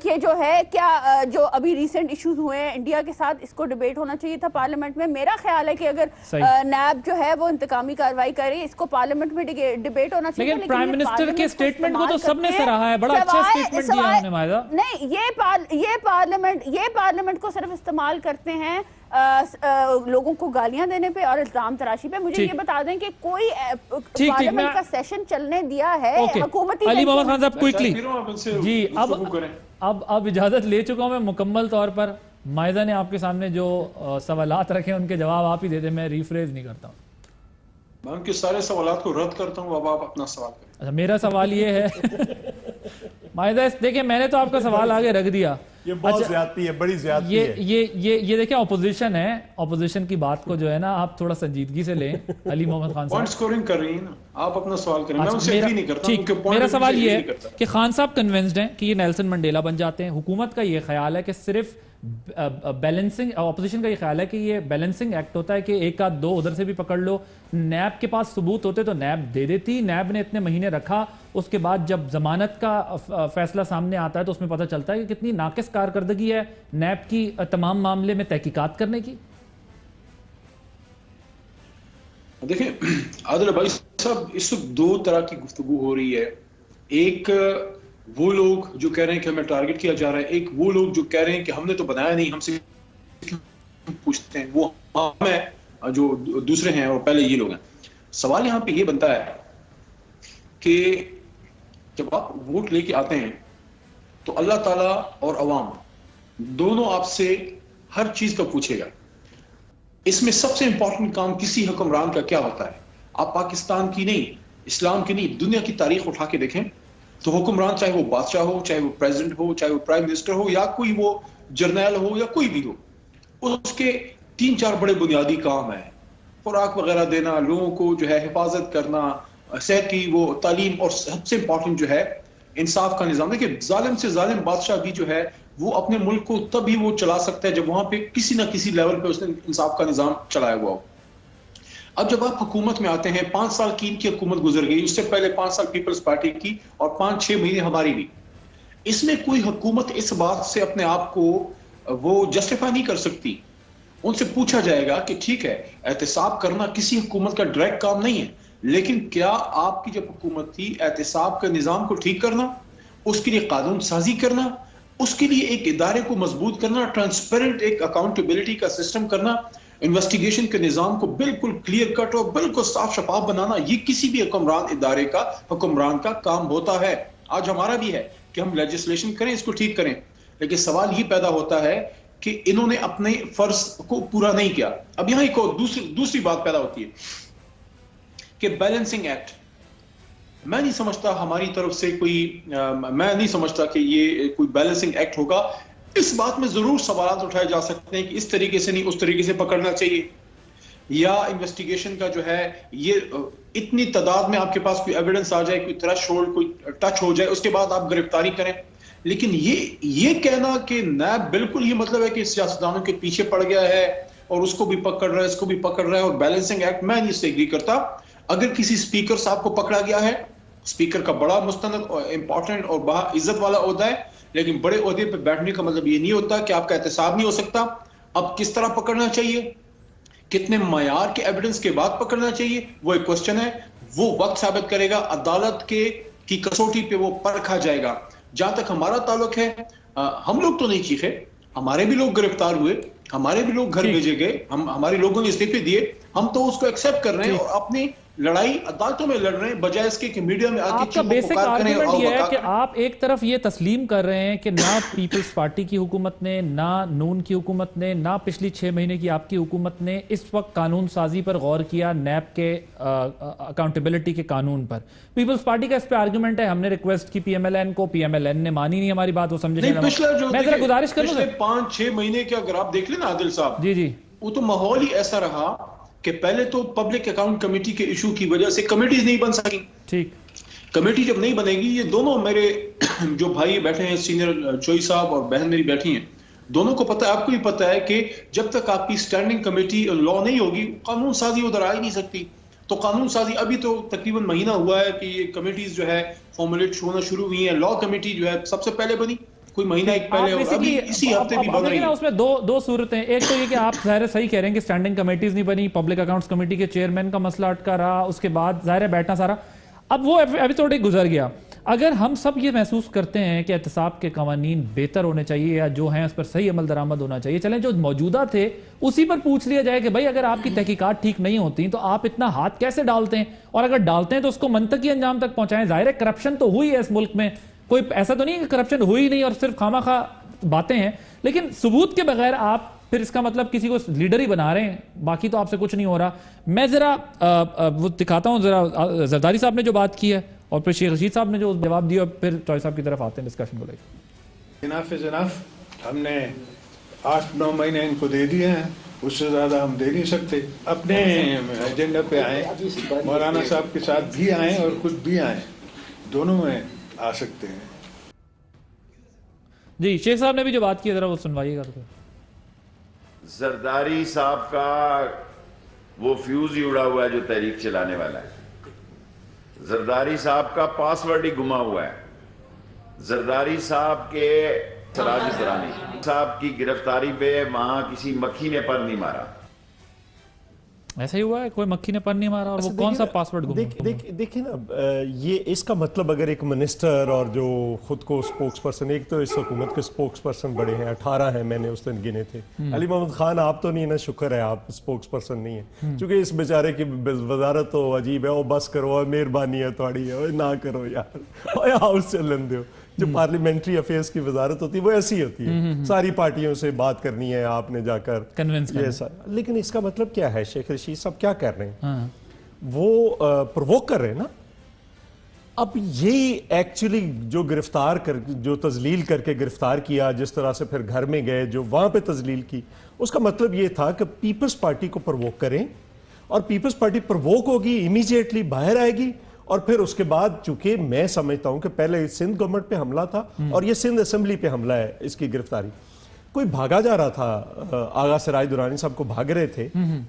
کہ جو ہے کیا جو ابھی ریسنٹ ایشوز ہوئے ہیں انڈیا کے ساتھ، اس کو ڈیبیٹ ہونا چاہیے تھا پارلیمنٹ میں. میرا خیال ہے کہ اگر نیب جو ہے وہ انتقامی کارروائی کرے، اس کو پارلیمنٹ میں ڈیبیٹ ہونا چاہیے. لیکن پرائم منسٹر کے سٹیٹمنٹ کو تو سب نے سراہا ہے، بڑا اچھا سٹیٹمنٹ دیا انہوں نے مائزہ. نہیں، یہ پارلیمنٹ کو صرف استعمال کرتے ہیں لوگوں کو گالیاں دینے پہ اور الزام تراشی پہ. مجھے یہ بتا دیں کہ کوئی پارلیمنٹ کا سیشن چلنے دیا ہے حکومتی. علی محمد خان صاحب کوئکلی جی، اب اجازت لے چکا ہوں میں مکمل طور پر. مائزہ نے آپ کے سامنے جو سوالات رکھے ہیں ان کے جواب آپ ہی دیتے، میں ریفریز نہیں کرتا ہوں. میں ان کے سارے سوالات کو رد کرتا ہوں، اب آپ اپنا سوال کریں. اچھا، میرا سوال یہ ہے مائزہ دیکھیں میں نے تو آپ کا سوال آگے رکھ دیا. یہ بہت زیادتی ہے، بڑی زیادتی ہے. یہ دیکھیں اپوزیشن ہے، اپوزیشن کی بات کو جو ہے نا آپ تھوڑا سنجیدگی سے لیں. علی محمد خان پوائنٹ سکورنگ کر رہی ہیں نا، آپ اپنا سوال کریں. میں ان سے ایگری نہیں کرتا. ٹھیک، میرا سوال یہ ہے کہ خان صاحب کنونسڈ ہیں کہ یہ نیلسن منڈیلا بن جاتے ہیں. حکومت کا یہ خیال ہے کہ صرف بیلنسنگ، اپوزیشن کا یہ خیال ہے کہ یہ بیلنسنگ ایکٹ ہوتا ہے کہ ایک آدھ دو ادھر سے بھی پکڑ لو. نیب کے پاس ثبوت ہوتے تو نیب دے دیتی. نیب نے اتنے مہینے رکھا، اس کے بعد جب ضمانت کا فیصلہ سامنے آتا ہے تو اس میں پتہ چلتا ہے کہ کتنی ناقص کارکردگی ہے نیب کی تمام معاملے میں تحقیقات کرنے کی. دیکھیں عادل عباسی صاحب، اس وقت دو طرح کی گفتگو ہو رہی ہے. ایک وہ لوگ جو کہہ رہے ہیں کہ ہمیں ٹارگٹ کیا جا رہا ہے، ایک وہ لوگ جو کہہ رہے ہیں کہ ہم نے تو بنایا نہیں، ہم سے پوچھتے ہیں. وہ ہم ہیں جو دوسرے ہیں اور پہلے یہ لوگ ہیں. سوال یہاں پہ یہ بنتا ہے کہ جب آپ ووٹ لے کے آتے ہیں تو اللہ تعالیٰ اور عوام دونوں آپ سے ہر چیز کا پوچھے گا. اس میں سب سے امپورٹنٹ کام کسی حکمران کا کیا ہوتا ہے؟ آپ پاکستان کی نہیں، اسلام کی نہیں، دنیا کی تاریخ اٹھا کے دیکھیں تو حکمران چاہے وہ بادشاہ ہو، چاہے وہ پریزیڈنٹ ہو، چاہے وہ پرائم منسٹر ہو، یا کوئی وہ جرنیل ہو یا کوئی بھی ہو، اس کے 3-4 بڑے بنیادی کام ہیں. خوراک وغیرہ دینا، لوگوں کو جو ہے حفاظت کرنا، صحت کی وہ تعلیم، اور سب سے امپورٹنٹ جو ہے انصاف کا نظام. دیکھیں ظالم سے ظالم بادشاہ بھی جو ہے وہ اپنے ملک کو تبھی وہ چلا سکتا ہے جب وہاں پہ کسی نہ کسی لیول پہ اس نے انصاف کا نظام چلایا ہوا ہو. اب جب آپ حکومت میں آتے ہیں، 5 سال کی ان کی حکومت گزر گئی، اس سے پہلے 5 سال پیپلز پارٹی کی اور 5-6 مہینے ہماری بھی. اس میں کوئی حکومت اس بات سے اپنے آپ کو وہ جسٹیفائی نہیں کر سکتی. ان سے پوچھا جائے گا کہ ٹھیک ہے احتساب کرنا کسی حکومت کا ڈائریکٹ کام نہیں ہے، لیکن کیا آپ کی جب حکومت تھی احتساب کے نظام کو ٹھیک کرنا، اس کے لیے قانون سازی کرنا، اس کے لیے ایک ادارے کو مضبوط کرنا، ٹرانسپیرنٹ ایک اکاؤنٹیبلٹی کا سسٹم کرنا، انویسٹیگیشن کے نظام کو بالکل کلیئر کٹ اور بالکل صاف شفاف بنانا، یہ کسی بھی حکمران کا کام ہوتا ہے. آج ہمارا بھی ہے کہ ہم لیجسلیشن کریں، اس کو ٹھیک کریں، لیکن سوال یہ پیدا ہوتا ہے کہ انہوں نے اپنے فرض کو پورا نہیں کیا. اب یہاں ایک دوسری بات پیدا ہوتی ہے کہ بیلنسنگ ایکٹ. میں نہیں سمجھتا ہماری طرف سے میں نہیں سمجھتا کہ یہ کوئی بیلنسنگ ایکٹ ہوگا. اس بات میں ضرور سوالات اٹھائے جا سکتے ہیں کہ اس طریقے سے نہیں اس طریقے سے پکڑنا چاہیے، یا انویسٹیگیشن کا جو ہے یہ اتنی تعداد میں آپ کے پاس کوئی ایویڈنس آ جائے، کوئی تھریش ہولڈ کوئی ٹچ ہو جائے، اس کے بعد آپ گرفتاری کریں. لیکن یہ کہنا کہ نیب بالکل یہ مطلب ہے کہ سیاستدانوں کے پیچھے پڑ گیا ہے اور اس کو بھی پکڑ رہا ہے، اس کو بھی پکڑ رہا ہے، اور بیلنسنگ ایکٹ، میں نہیں اس سے ایگری کرتا. اگر کسی اسپیکر صاحب کو پکڑا گیا ہے، اسپیکر کا بڑا مستند اور امپورٹنٹ اور بڑا عزت والا عہدہ ہے، لیکن بڑے عہدے پہ بیٹھنے کا مطلب یہ نہیں ہوتا کہ آپ کا احتساب نہیں ہو سکتا. اب کس طرح پکڑنا چاہیے، کتنے معیار کے ایویڈنس کے بعد پکڑنا چاہیے، وہ ایک کوسچن ہے. وہ وقت ثابت کرے گا، عدالت کی کسوٹی پہ وہ پرکھا جائے گا. جہاں تک ہمارا تعلق ہے، ہم لوگ تو نہیں چیخے، ہمارے بھی لوگ گرفتار ہوئے، ہمارے بھی لوگ گھر بھیجے گئے، ہمارے لوگوں نے استعفے دیے، ہم تو اس کو ایکسپٹ کر رہے ہیں اور اپنی لڑائی عدالتوں میں لڑ رہے ہیں، بجائے اس کے کہ میڈیا میں آپ کا بیسک آرگومنٹ یہ ہے کہ آپ ایک طرف یہ تسلیم کر رہے ہیں کہ نہ پیپلز پارٹی کی حکومت نے، نہ نون کی حکومت نے، نہ پچھلی 6 مہینے کی آپ کی حکومت نے اس وقت قانون سازی پر غور کیا، نیب کے اکاؤنٹیبلٹی کے قانون پر. پیپلز پارٹی کا اس پہ آرگومنٹ ہے ہم نے ریکویسٹ کی پی ایم ایل این کو، پی ایم ایل این نے مانی نہیں ہماری بات، وہ سمجھے. میں ذرا گزارش کروں، پچھلے 5-6 مہینے کے اگر آپ دیکھ لیں نا عادل صاحب، جی وہ تو ماحول ہی ایسا رہا کہ پہلے تو پبلک اکاؤنٹ کمیٹی کے ایشو کی وجہ سے کمیٹیز نہیں بن سکی. ٹھیک، کمیٹی جب نہیں بنے گی، یہ دونوں میرے جو بھائی بیٹھے ہیں سینئر چوئی صاحب اور بہن میری بیٹھی ہیں، دونوں کو پتہ ہے، آپ کو بھی پتہ ہے کہ جب تک آپ کی سٹینڈنگ کمیٹی لا نہیں ہوگی، قانون سازی ادھر آ ہی نہیں سکتی. تو قانون سازی ابھی تو تقریباً مہینہ ہوا ہے کہ یہ کمیٹیز جو ہے فارمولیٹ ہونا شروع ہوئی ہیں. لا کمیٹی جو ہے سب سے پہلے بنی کوئی مہینہ ایک پہلے، اور ابھی اسی ہفتے بھی بن رہی ہے. اس میں دو صورتیں، ایک تو یہ کہ آپ ظاہر صحیح کہہ رہے ہیں کہ سٹینڈنگ کمیٹیز نہیں بنی، پبلک اکاؤنٹس کمیٹی کے چیئرمین کا مسئلہ اٹکا رہا، اس کے بعد ظاہر بیٹھنا سارا، اب وہ ایپیسوڈ ایک گزر گیا. اگر ہم سب یہ محسوس کرتے ہیں کہ احتساب کے قوانین بہتر ہونے چاہیے یا جو ہیں اس پر صحیح عمل درآمد ہونا چاہیے، چلیں جو موجودہ تھے اسی پر پوچھ لیا جائے کہ بھائی اگر آپ کی تحقیقات ٹھیک نہیں ہوتی تو آپ اتنا ہاتھ کیسے ڈالتے ہیں، اور اگر ڈالتے ہیں تو اس کو منطقی انجام تک پہنچائیں. ظاہر ہے کرپشن تو ہوئی ہے اس ملک میں، کوئی ایسا تو نہیں کہ کرپشن ہوئی نہیں اور صرف خواہ مخواہ باتیں ہیں، لیکن ثبوت کے بغیر آپ پھر اس کا مطلب کسی کو لیڈر ہی بنا رہے ہیں، باقی تو آپ سے کچھ نہیں ہو رہا. میں ذرا وہ دکھاتا ہوں، ذرا زرداری صاحب نے جو بات کی ہے اور پھر شیخ رشید صاحب نے جو جواب دیا، اور پھر چوئی صاحب کی طرف آتے ہیں ڈسکشن کو لے کے. انف ہم نے 8-9 مہینے ان کو دے دیے ہیں، اس سے زیادہ ہم دے نہیں سکتے. اپنے ایجنڈا پہ آئیں، مولانا صاحب کے ساتھ بھی آئیں اور خود بھی آئیں، دونوں میں آ سکتے ہیں. جی شیخ صاحب نے بھی جو بات کی ذرا وہ سنوائیے گا. تو زرداری صاحب کا وہ فیوز ہی اڑا ہوا ہے جو تحریک چلانے والا ہے. زرداری صاحب کا پاسورڈ ہی گما ہوا ہے. زرداری صاحب کے سراج درانی صاحب کی گرفتاری پہ وہاں کسی مکھی نے پر نہیں مارا. ایسا ہی ہوا ہے, کوئی مکھی نے پر نہیں مارا اور وہ کون سا پاسورڈ گم. دیکھیں نا, یہ اس کا مطلب اگر ایک منسٹر اور جو خود کو سپوکس پرسن, ایک تو اس حکومت کے سپوکس پرسن بڑے ہیں, 18 ہیں, میں نے اس دن گنے تھے. علی محمد خان آپ تو نہیں نا, شکر ہے آپ سپوکس پرسن نہیں ہیں, چونکہ اس بیچارے کی وزارت تو عجیب ہے. وہ بس کرو, مہربانی ہے تھوڑی ہے, نہ کرو یار, ہاؤس چلن دو. جو پارلیمنٹری افیئرس کی وزارت ہوتی ہے وہ ایسی ہوتی ہے, ساری پارٹیوں سے بات کرنی ہے آپ نے جا کر کنونس کرنا. لیکن اس کا مطلب کیا ہے, شیخ رشید صاحب کیا کر رہے ہیں, وہ پرووک کر رہے ہیں نا. اب یہی ایکچولی جو گرفتار کر, جو تذلیل کر کے گرفتار کیا, جس طرح سے پھر گھر میں گئے, جو وہاں پہ تذلیل کی, اس کا مطلب یہ تھا کہ پیپلز پارٹی کو پرووک کریں, اور پیپلز پارٹی پرووک ہوگی, امیجیٹلی باہر آئے گی, اور پھر اس کے بعد چونکہ میں سمجھتا ہوں کہ پہلے سندھ گورنمنٹ پہ حملہ تھا اور یہ سندھ اسمبلی پہ حملہ ہے, اس کی گرفتاری. کوئی بھاگا جا رہا تھا, آغا سراج درانی صاحب کو بھاگ رہے تھے,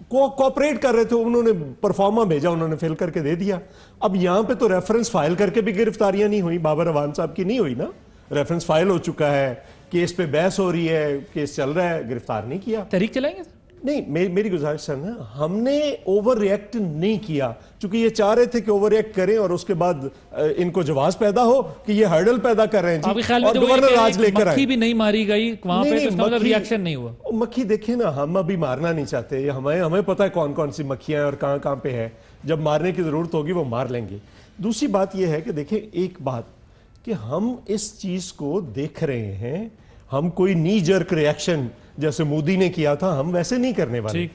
کوآپریٹ کر رہے تھے, انہوں نے پرفارما بھیجا, انہوں نے فل کر کے دے دیا. اب یہاں پہ تو ریفرنس فائل کر کے بھی گرفتاریاں نہیں ہوئی, بابر اعوان صاحب کی نہیں ہوئی نا, ریفرنس فائل ہو چکا ہے, کیس پہ بحث ہو رہی ہے, کیس چل رہا ہے, گرفتار نہیں کیا. تحریک چلائیں گے نہیں, میری گزارش ہے نا, ہم نے اوور ریئیکٹ نہیں کیا, چونکہ یہ چاہ رہے تھے کہ اوور ریئیکٹ کریں اور اس کے بعد ان کو جواز پیدا ہو کہ یہ ہرڈل پیدا کر رہے ہیں جی, اور گورنر راج لے کر آئے. مکھی بھی نہیں ماری گئی وہاں پہ, تو اس کا مطلب ریاکشن نہیں ہوا. مکھی دیکھیں نا, ہم ابھی مارنا نہیں چاہتے, ہمیں پتہ ہے کون کون سی مکھیاں ہیں اور کہاں کہاں پہ ہے, جب مارنے کی ضرورت ہوگی وہ مار لیں گے. دوسری بات یہ ہے کہ دیکھیں ایک بات, کہ ہم اس چیز کو دیکھ رہے ہیں, ہم کوئی نی جرک ریاکشن جیسے مودی نے کیا تھا ہم ویسے نہیں کرنے والے.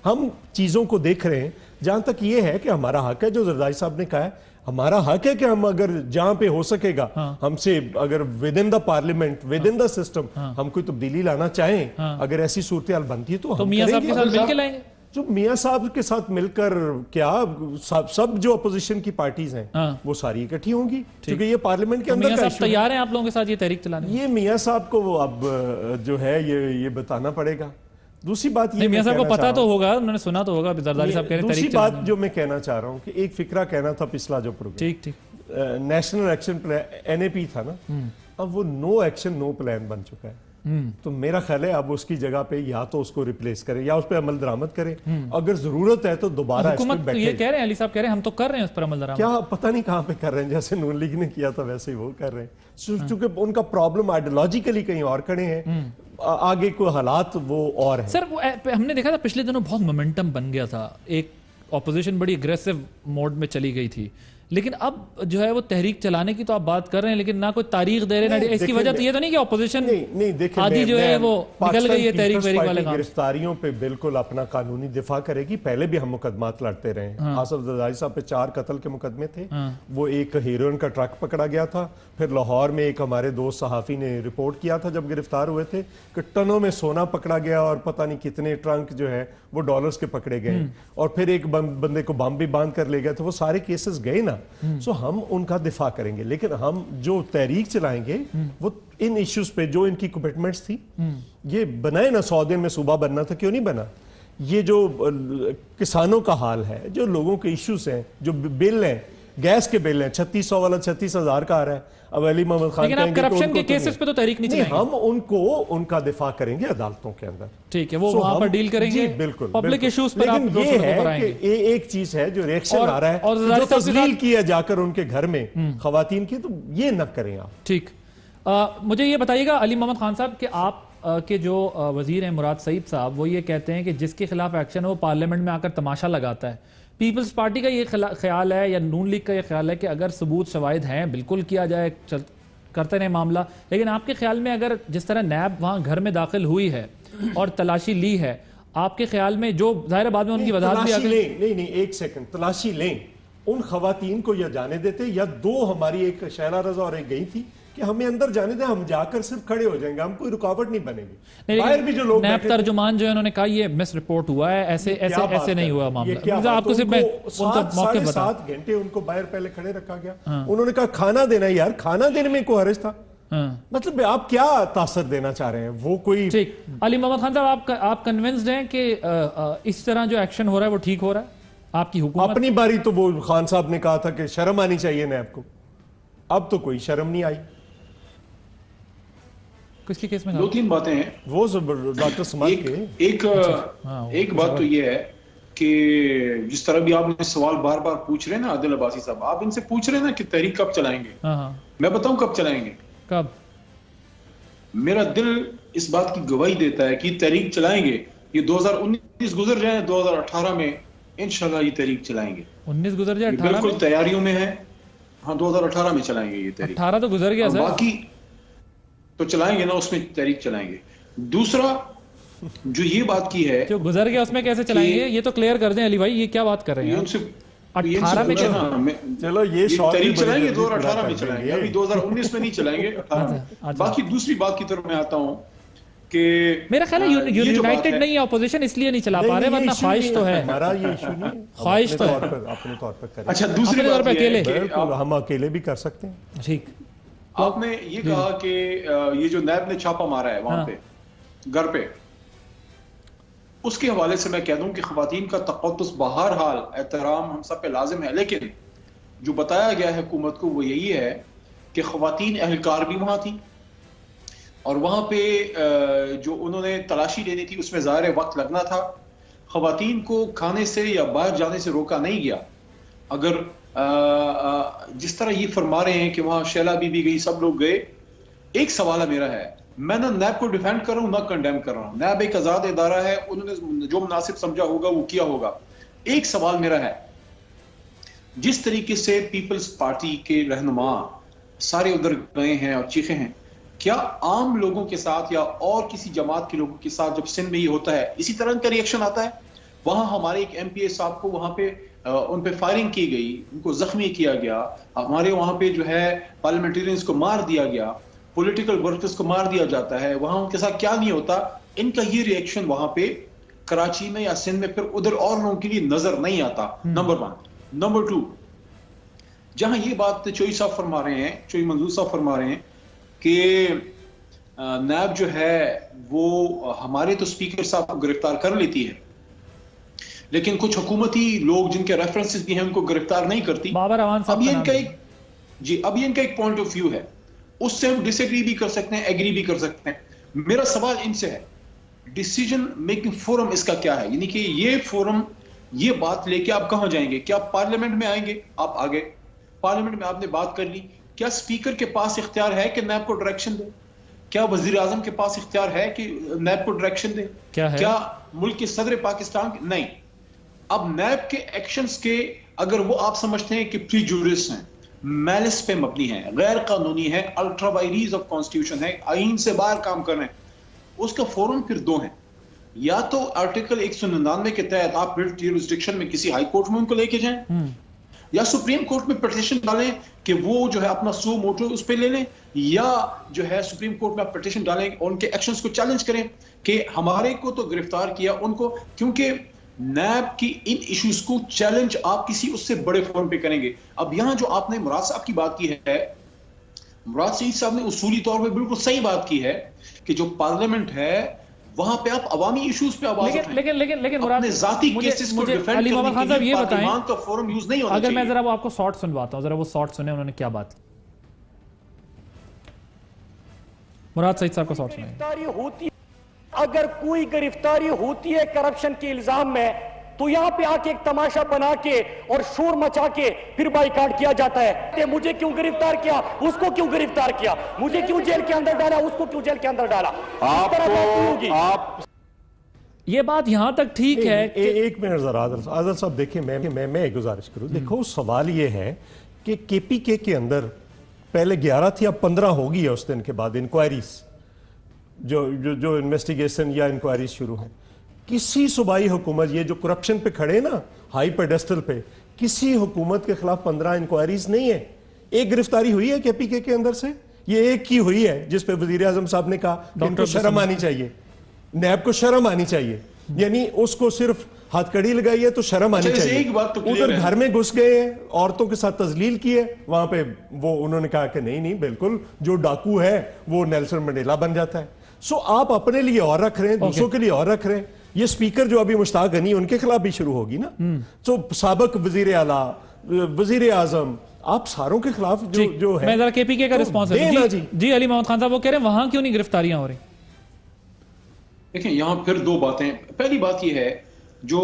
ہم چیزوں کو دیکھ رہے ہیں, جہاں تک یہ ہے کہ ہمارا حق ہے, جو زرداری صاحب نے کہا ہے, ہمارا حق ہے کہ ہم اگر جہاں پہ ہو سکے گا ہم سے, اگر with in the parliament, with in the system ہم کوئی تبدیلی لانا چاہیں, اگر ایسی صورتحال بنتی ہے تو ہم میاں صاحب کے ساتھ مل کے لائیں گے. جو میاں صاحب کے ساتھ مل کر کیا, سب جو اپوزیشن کی پارٹیز ہیں وہ ساری اکٹھی ہوں گی, کیونکہ یہ پارلیمنٹ کے اندر میاں صاحب تیار ہیں آپ لوگوں کے ساتھ یہ تحریک چلانے؟ یہ میاں صاحب کو اب جو ہے یہ بتانا پڑے گا. دوسری بات یہ, میاں صاحب کو پتا تو ہوگا, انہوں نے سنا تو ہوگا زرداری صاحب کہہ رہے ہیں. دوسری بات جو میں کہنا چاہ رہا ہوں کہ ایک فکرہ کہنا تھا پچھلا جو programme national action plan NAP تھا نا, اب وہ نو ایکشن نو پلان بن چکا ہے. تو میرا خیال ہے اب اس کی جگہ پہ یا تو اس کو ریپلیس کریں یا اس پہ عمل درآمد کریں, اگر ضرورت ہے تو دوبارہ حکومت یہ کہہ رہے ہیں, علی صاحب کہہ رہے ہیں ہم تو کر رہے ہیں اس پر عمل درآمد, کیا پتہ نہیں کہاں پہ کر رہے ہیں, جیسے نون لیگ نے کیا تھا ویسے ہی وہ کر رہے ہیں, چونکہ ان کا پرابلم آئیڈیالوجیکلی کہیں اور کھڑے ہیں, آگے کوئی حالات وہ اور ہیں. سر ہم نے دیکھا تھا پچھلے دنوں بہت مومنٹم بن گیا تھا, ایک اپوزیشن بڑی اگریسو موڈ میں چلی گئی تھی, لیکن اب جو ہے وہ تحریک چلانے کی تو آپ بات کر رہے ہیں لیکن نہ کوئی تاریخ دے رہے, نہ اس کی وجہ تو یہ تو نہیں کہ اپوزیشن آدھی جو ہے وہ نکل گئی ہے تحریک وحریک والے کام. گرفتاریوں پہ بالکل اپنا قانونی دفاع کرے گی, پہلے بھی ہم مقدمات لڑتے رہے ہیں. آصف زرداری صاحب پہ 4 قتل کے مقدمے تھے, وہ ایک ہیروئن کا ٹرک پکڑا گیا تھا, پھر لاہور میں ایک ہمارے دوست صحافی نے رپورٹ کیا تھا جب گرفتار ہوئے تھے کہ ٹنوں میں سونا پکڑا گیا اور پتہ نہیں کتنے ٹرنک جو ہے وہ ڈالرز کے پکڑے گئے, اور پھر ایک بندے کو بم بھی باندھ کر لے گئے تھے. وہ سارے کیسز گئے نا, سو ہم ان کا دفاع کریں گے, لیکن ہم جو تحریک چلائیں گے وہ ان ایشوز پہ جو ان کی کمٹمنٹس تھی, یہ بنائے نا 100 دن میں صوبہ بننا تھا, کیوں نہیں بنا. یہ جو کسانوں کا حال ہے, جو لوگوں کے ایشوز ہیں, جو بل ہیں, گیس کے بل ہیں, 3600 والا 36,000 کا آ رہا ہے. اب علی محمد خان لیکن آپ کرپشن کے کیسز پہ تو تحریک نہیں چلائیں گے. ہم ان کو ان کا دفاع کریں گے عدالتوں کے اندر, ٹھیک ہے, وہ وہاں پر ڈیل کریں گے. بالکل پبلک ایشوز پر لیکن یہ ہے کہ ایک چیز ہے جو ریئیکشن آ رہا ہے, جو تذلیل کیا جا کر ان کے گھر میں خواتین کی, تو یہ نہ کریں آپ. ٹھیک, مجھے یہ بتائیے گا علی محمد خان صاحب کہ آپ کے جو وزیر ہیں مراد سعید صاحب, وہ یہ کہتے ہیں کہ جس کے خلاف ایکشن ہو پارلیمنٹ میں آ کر تماشا لگاتا ہے. پیپلز پارٹی کا یہ خیال ہے یا نون لیگ کا یہ خیال ہے کہ اگر ثبوت شواہد ہیں بالکل کیا جائے, کرتے رہے معاملہ, لیکن آپ کے خیال میں اگر جس طرح نیب وہاں گھر میں داخل ہوئی ہے اور تلاشی لی ہے, آپ کے خیال میں جو ظاہر بعد میں ان کی وضاحت بھی آگے نہیں ایک سیکنڈ, تلاشی لیں, ان خواتین کو یا جانے دیتے, یا 2 ہماری ایک شیلا رضا اور ایک گئی تھی کہ ہمیں اندر جانے دیں, ہم جا کر صرف کھڑے ہو جائیں گے, ہم کوئی رکاوٹ نہیں بنے گی. باہر بھی جو لوگ نیب ترجمان جو انہوں نے کہا یہ مس رپورٹ ہوا ہے, ایسے نہیں ہوا معاملہ. آپ کو صرف 7 گھنٹے ان کو باہر پہلے کھڑے رکھا گیا, انہوں نے کہا کھانا دینا, یار کھانا دینے میں کوئی حرج تھا؟ مطلب آپ کیا تاثر دینا چاہ رہے ہیں, وہ کوئی. ٹھیک, علی محمد خان صاحب آپ کنونسڈ ہیں کہ اس طرح جو ایکشن ہو رہا ہے وہ ٹھیک ہو رہا ہے آپ کی حکومت؟ اپنی باری تو وہ خان صاحب نے کہا تھا کہ شرم آنی چاہیے نیب کو, اب تو کوئی شرم نہیں آئی. کس کی کیس میں 2-3 باتیں ہیں وہ ڈاکٹر سماج کے. ایک بات تو یہ ہے کہ جس طرح بھی آپ نے سوال بار بار پوچھ رہے ہیں نا عادل عباسی صاحب، آپ ان سے پوچھ رہے ہیں نا کہ تحریک کب چلائیں گے. میں بتاؤں کب چلائیں گے. کب؟ میرا دل اس بات کی گواہی دیتا ہے کہ تحریک چلائیں گے. یہ 2019 گزر جائے، 2018 میں انشاءاللہ یہ تحریک چلائیں گے. 19 گزر جائے، 18 بالکل تیاریوں میں ہے. ہاں 2018 میں چلائیں گے یہ تحریک. 18 تو گزر گیا سر. باقی تو چلائیں گے نا، اس میں تحریک چلائیں گے. دوسرا جو یہ بات کی ہے جو گزر گیا اس میں کیسے چلائیں گے، یہ تو کلیئر کر دیں علی بھائی، یہ کیا بات کر رہے ہیں؟ 18 میں چلو یہ تحریک چلائیں گے، 2018 میں چلائیں گے، ابھی 2019 میں نہیں چلائیں گے. باقی دوسری بات کی طرف میں آتا ہوں کہ میرا خیال ہے یونائٹڈ نہیں ہے اپوزیشن، اس لیے نہیں چلا پا رہے، ورنہ خواہش تو ہے. خواہش تو ہے اپنے طور پر کریں. اچھا دوسری بات اکیلے ہم اکیلے بھی کر سکتے ہیں. ٹھیک. آپ نے یہ کہا کہ یہ جو نیب نے چھاپا مارا ہے وہاں پہ گھر پہ، اس کے حوالے سے میں کہہ دوں کہ خواتین کا تقدس بہرحال احترام ہم سب پہ لازم ہے، لیکن جو بتایا گیا ہے حکومت کو وہ یہی ہے کہ خواتین اہلکار بھی وہاں تھیں، اور وہاں پہ جو انہوں نے تلاشی لینی تھی اس میں ظاہر وقت لگنا تھا. خواتین کو کھانے سے یا باہر جانے سے روکا نہیں گیا. اگر جس طرح یہ فرما رہے ہیں کہ وہاں شیلا بی بی گئی، سب لوگ گئے، ایک سوال میرا ہے، میں نہ نیب کو ڈیفینڈ کر رہا ہوں نہ کنڈیم کر رہا ہوں. نیب ایک آزاد ادارہ ہے، انہوں نے جو مناسب سمجھا ہوگا وہ کیا ہوگا. ایک سوال میرا ہے، جس طریقے سے پیپلز پارٹی کے رہنما سارے ادھر گئے ہیں اور چیخے ہیں، کیا عام لوگوں کے ساتھ یا اور کسی جماعت کے لوگوں کے ساتھ جب سندھ میں یہ ہوتا ہے اسی طرح کا ریئیکشن آتا ہے؟ وہاں ہمارے ایک ایم پی اے صاحب کو وہاں پہ ان پہ فائرنگ کی گئی، ان کو زخمی کیا گیا، ہمارے وہاں پہ جو ہے پارلیمنٹیرینز کو مار دیا گیا، پولیٹیکل ورکرز کو مار دیا جاتا ہے. وہاں ان کے ساتھ کیا نہیں ہوتا؟ ان کا یہ ریئیکشن وہاں پہ کراچی میں یا سندھ میں پھر ادھر اور لوگوں کے لیے نظر نہیں آتا. نمبر 1. نمبر 2، جہاں یہ بات چوئی صاحب فرما رہے ہیں، چوئی منظور صاحب فرما رہے ہیں کہ نیب جو ہے وہ ہمارے تو اسپیکر صاحب کو گرفتار کر لیتی ہے، لیکن کچھ حکومتی لوگ جن کے ریفرنسز بھی ہیں ان کو گرفتار نہیں کرتی. بابر امان صاحب اب یہ ان کا ایک پوائنٹ آف ویو ہے، اس سے ہم ڈس ایگری بھی کر سکتے ہیں، ایگری بھی کر سکتے ہیں. میرا سوال ان سے ہے، ڈیسیجن میکنگ فورم اس کا کیا ہے؟ یعنی کہ یہ فورم یہ بات لے کے آپ کہاں جائیں گے؟ کیا پارلیمنٹ میں آئیں گے؟ آپ آگے پارلیمنٹ میں آپ نے بات کر لی، کیا اسپیکر کے پاس اختیار ہے کہ نیب کو ڈائریکشن دے؟ کیا وزیر اعظم کے پاس اختیار ہے کہ نیب کو ڈائریکشن دے؟ کیا ملک کے صدر پاکستان؟ نہیں. اب نیب کے ایکشنز کے اگر وہ آپ سمجھتے ہیں کہ پری جورس ہیں، میلس پہ مبنی ہیں، غیر قانونی ہے، الٹرا وائریز آف کانسٹیٹیوشن ہے، آئین سے باہر کام کر رہے ہیں، اس کا فورم پھر 2 ہیں. یا تو آرٹیکل 199 کے تحت آپ ریٹ جیورسڈکشن میں کسی ہائی کورٹ میں ان کو لے کے جائیں، یا سپریم کورٹ میں پٹیشن ڈالیں کہ وہ جو ہے اپنا سو موٹو اس پہ لے لیں، یا جو ہے سپریم کورٹ میں آپ پٹیشن ڈالیں اور ان کے ایکشنز کو چیلنج کریں کہ ہمارے کو تو گرفتار کیا ان کو، کیونکہ نیب کی ان ایشوز کو چیلنج آپ کسی اس سے بڑے فورم پہ کریں گے. اب یہاں جو آپ نے مراد صاحب کی بات کی ہے، مراد سعید صاحب نے اصولی طور پہ بالکل صحیح بات کی ہے کہ جو پارلیمنٹ ہے وہاں پہ آپ عوامی ایشوز پہ آواز اٹھائیں، لیکن اپنے ذاتی کیسز کو ڈیفینڈ کرنے کے لیے پارلیمان کا فورم یوز نہیں ہونا چاہیے. اگر میں ذرا وہ آپ کو شارٹ سنواتا ہوں، ذرا وہ شارٹ سنیں انہوں نے کیا بات کی. مراد سعید صاحب کو شارٹ سنیں. اگر کوئی گرفتاری ہوتی ہے کرپشن کے الزام میں تو یہاں پہ آ کے ایک تماشا بنا کے اور شور مچا کے پھر بائیکاٹ کیا جاتا ہے. مجھے کیوں گرفتار کیا، اس کو کیوں گرفتار کیا، مجھے کیوں جیل کے اندر ڈالا، اس کو کیوں جیل کے اندر ڈالا. یہ بات یہاں تک ٹھیک ہے. ایک منٹ ذرا عادل صاحب دیکھیں، میں گزارش کروں. دیکھو سوال یہ ہے کہ کے پی کے اندر پہلے 11 تھی، اب 15 ہوگی ہے اس دن کے بعد انکوائریز، جو انویسٹیگیشن یا انکوائریز شروع ہیں. کسی صوبائی حکومت، یہ جو کرپشن پہ کھڑے نا ہائی پیڈسٹل پہ، کسی حکومت کے خلاف 15 انکوائریز نہیں ہے. ایک گرفتاری ہوئی ہے کے پی کے اندر سے، یہ ایک کی ہوئی ہے جس پہ وزیر اعظم صاحب نے کہا کہ ان کو شرم آنی چاہیے، نیب کو شرم آنی چاہیے. یعنی اس کو صرف ہاتھ کڑی لگائی ہے تو شرم آنی چاہیے. ادھر گھر میں گھس گئے ہیں، عورتوں کے ساتھ تذلیل کی ہے، وہاں پہ وہ انہوں نے کہا کہ نہیں بالکل جو ڈاکو ہے وہ نیلسن منڈیلا بن جاتا ہے. سو آپ اپنے لیے اور رکھ رہے ہیں، دوسروں کے لیے اور رکھ رہے ہیں. یہ سپیکر جو ابھی مشتاق غنی ان کے خلاف بھی شروع ہوگی نا. سو سابق وزیر اعلیٰ، وزیر اعظم، آپ ساروں کے خلاف جو ہے. میں ذرا کے پی کے کا رسپانس ہے. جی علی محمد خان صاحب وہ کہہ رہے ہیں وہاں کیوں نہیں گرفتاریاں ہو رہی؟ دیکھیں یہاں پھر 2 باتیں. پہلی بات یہ ہے جو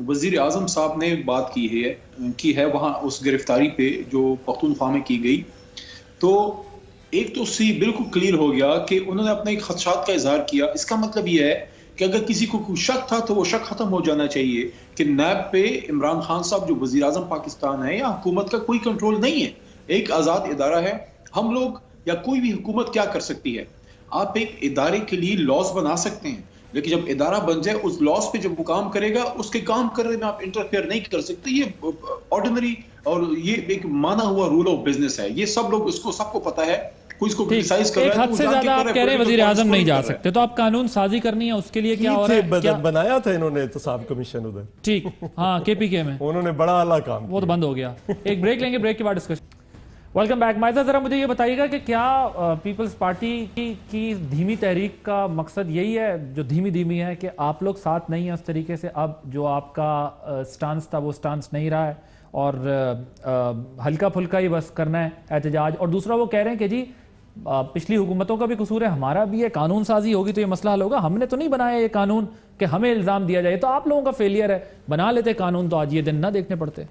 وزیر اعظم صاحب نے بات کی ہے وہاں اس گرفتاری پہ جو پختونخوا میں کی گئی، تو ایک تو سی بالکل کلیئر ہو گیا کہ انہوں نے اپنے خدشات کا اظہار کیا. اس کا مطلب یہ ہے کہ اگر کسی کو کوئی شک تھا تو وہ شک ختم ہو جانا چاہیے کہ نیب پہ عمران خان صاحب جو وزیر اعظم پاکستان ہے یا حکومت کا کوئی کنٹرول نہیں ہے. ایک آزاد ادارہ ہے. ہم لوگ یا کوئی بھی حکومت کیا کر سکتی ہے؟ آپ ایک ادارے کے لیے لاز بنا سکتے ہیں، لیکن جب ادارہ بن جائے اس لاز پہ جب وہ کام کرے گا اس کے کام کرنے میں آپ انٹرفیئر نہیں کر سکتے. یہ آرڈنری اور یہ ایک مانا ہوا رول آف بزنس ہے. یہ سب لوگ اس کو سب کو پتا ہے. کوئی اس کو کرٹیسائز کر رہا ہے. ایک حد سے زیادہ آپ کہہ رہے ہیں وزیر اعظم نہیں جا سکتے، تو آپ قانون سازی کرنی ہے اس کے لیے کیا ہو رہا ہے؟ بنایا تھا انہوں نے احتساب کمیشن ادھر، ٹھیک، ہاں کے پی کے میں انہوں نے بڑا اعلیٰ کام، وہ تو بند ہو گیا. ایک بریک لیں گے، بریک کے بعد ڈسکشن. Welcome back. مائزہ ذرا مجھے یہ بتائیے گا کہ کیا پیپلز پارٹی کی دھیمی تحریک کا مقصد یہی ہے جو دھیمی ہے کہ آپ لوگ ساتھ نہیں ہیں اس طریقے سے؟ اب جو آپ کا سٹانس تھا وہ سٹانس نہیں رہا ہے اور ہلکا پھلکا ہی بس کرنا ہے احتجاج. اور دوسرا وہ کہہ رہے ہیں کہ جی پچھلی حکومتوں کا بھی قصور ہے، ہمارا بھی ہے، قانون سازی ہوگی تو یہ مسئلہ حل ہوگا. ہم نے تو نہیں بنایا یہ قانون کہ ہمیں الزام دیا جائے، تو آپ لوگوں کا فیلئر ہے. بنا لیتے قانون تو آج یہ دن نہ دیکھنے پڑتے.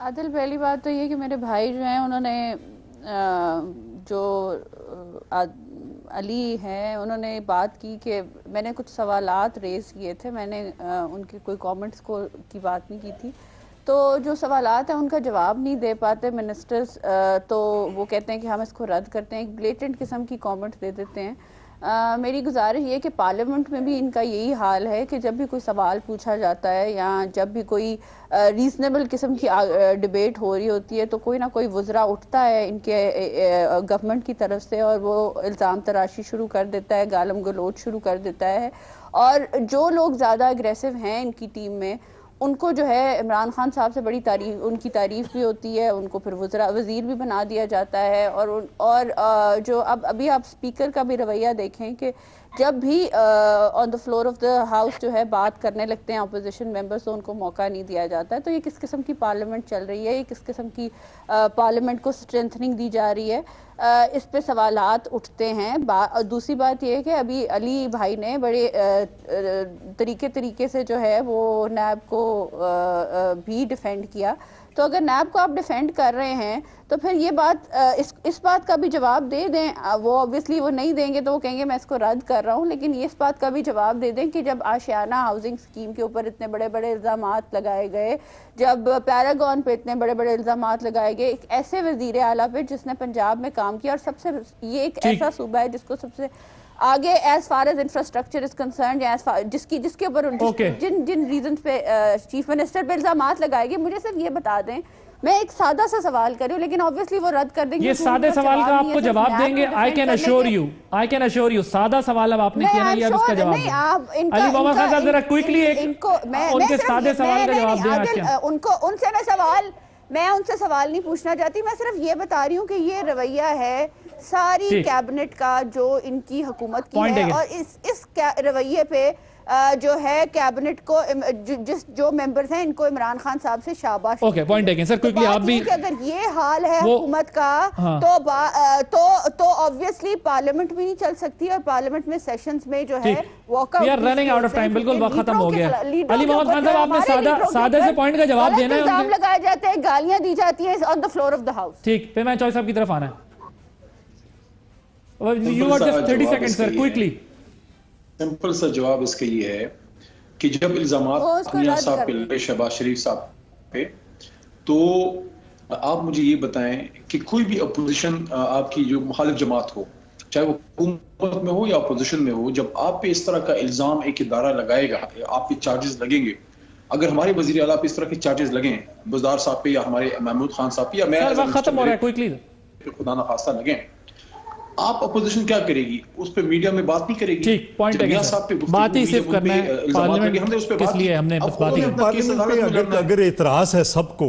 عادل، پہلی بات تو یہ کہ میرے بھائی جو ہیں انہوں نے جو علی ہیں انہوں نے بات کی کہ میں نے کچھ سوالات ریز کیے تھے، میں نے ان کے کوئی کامنٹس کی بات نہیں کی تھی. تو جو سوالات ہیں ان کا جواب نہیں دے پاتے منسٹرز، تو وہ کہتے ہیں کہ ہم اس کو رد کرتے ہیں، ایک بلیٹنٹ قسم کی کامنٹ دے دیتے ہیں. میری گزارش یہ کہ پارلیمنٹ میں بھی ان کا یہی حال ہے کہ جب بھی کوئی سوال پوچھا جاتا ہے یا جب بھی کوئی ریزنیبل قسم کی ڈیبیٹ ہو رہی ہوتی ہے تو کوئی نہ کوئی وزرا اٹھتا ہے ان کے گورنمنٹ کی طرف سے اور وہ الزام تراشی شروع کر دیتا ہے، گالم گلوچ شروع کر دیتا ہے. اور جو لوگ زیادہ اگریسو ہیں ان کی ٹیم میں ان کو جو ہے عمران خان صاحب سے بڑی تعریف، ان کی تعریف بھی ہوتی ہے، ان کو پھر وزیر بھی بنا دیا جاتا ہے. اور جو ابھی آپ اسپیکر کا بھی رویہ دیکھیں کہ جب بھی on the floor of the house جو ہے بات کرنے لگتے ہیں اپوزیشن ممبرز تو ان کو موقع نہیں دیا جاتا ہے. تو یہ کس قسم کی پارلیمنٹ چل رہی ہے؟ یہ کس قسم کی پارلیمنٹ کو اسٹرینتھنگ دی جا رہی ہے؟ اس پہ سوالات اٹھتے ہیں. دوسری بات یہ ہے کہ ابھی علی بھائی نے بڑے طریقے سے جو ہے وہ نیب کو بھی ڈیفینڈ کیا. تو اگر نیب کو آپ ڈیفینڈ کر رہے ہیں تو پھر یہ بات اس بات کا بھی جواب دے دیں. وہ obviously وہ نہیں دیں گے تو وہ کہیں گے میں اس کو رد کر رہا ہوں، لیکن اس بات کا بھی جواب دے دیں کہ جب آشیانہ ہاؤسنگ اسکیم کے اوپر اتنے بڑے بڑے الزامات لگائے گئے، جب پیراگون پہ اتنے بڑے بڑے الزامات لگائے گئے، ایک ایسے وزیر اعلیٰ پہ جس نے پنجاب میں کام کیا اور سب سے یہ ایک ایسا صوبہ ہے جس کو سب سے آگے as far as infrastructure is concerned, جس کے اوپر جن ریزنز پہ چیف منسٹر پہ الزامات لگائے گئے. مجھے صرف یہ بتا دیں، میں ایک سادہ سا سوال کر رہی ہوں لیکن obviously وہ رد کر دیں گے. یہ سادے سوال کا آپ کو جواب دیں گے. I can assure you سادہ سوال اب آپ نے کیا نہیں، اب اس کا جواب دیں. علی محمد خان صاحب ذرا کوئکلی ان کے سادے سوال کا جواب دیں. میں ان سے سوال نہیں پوچھنا چاہتی، میں صرف یہ بتا رہی ہوں کہ یہ رویہ ہے ساری کیبنٹ کا جو ان کی حکومت کی ہے، اور اس رویے پہ جو ہے کیبنٹ کو جو ممبرز ہیں ان کو عمران خان صاحب سے شاباش. اوکے، پوائنٹ ٹیکن سر. کوئکلی آپ بھی، اگر یہ حال ہے حکومت کا تو obviously پارلیمنٹ بھی نہیں چل سکتی، اور پارلیمنٹ میں سیشنز میں جو ہے walk out. We are running out of time. بالکل وقت ختم ہو گیا. علی محمد خان صاحب آپ نے سادے سے پوائنٹ کا جواب دینا ہے. الزام لگائے جاتے ہیں، گالیاں دی جاتی ہیں on the floor of the house. ٹھیک، پھر میں چوہے صاحب کی طرف آنا ہے. You are just 30 seconds sir, quickly. Simple سا جواب اس کے یہ ہے کہ جب الزامات میاں صاحب پہ لگے، شہباز شریف صاحب پہ، تو آپ مجھے یہ بتائیں کہ کوئی بھی اپوزیشن آپ کی جو مخالف جماعت ہو، چاہے وہ حکومت میں ہو یا اپوزیشن میں ہو، جب آپ پہ اس طرح کا الزام ایک ادارہ لگائے گا، آپ پہ چارجز لگیں گے. اگر ہمارے وزیر اعلیٰ پہ اس طرح کے چارجز لگیں، بزدار صاحب پہ یا ہمارے محمود خان صاحب پہ، یا میں ختم ہو رہا ہے، کوئکلی خدا نخواستہ لگیں، آپ اپوزیشن کیا کرے گی؟ اس پہ میڈیا میں بات نہیں کرے گی. ٹھیک، پوائنٹ ہے سر. بات ہی صرف کرنا ہے پارلیمنٹ، کس لیے ہم نے بات ہی اگر اعتراض ہے سب کو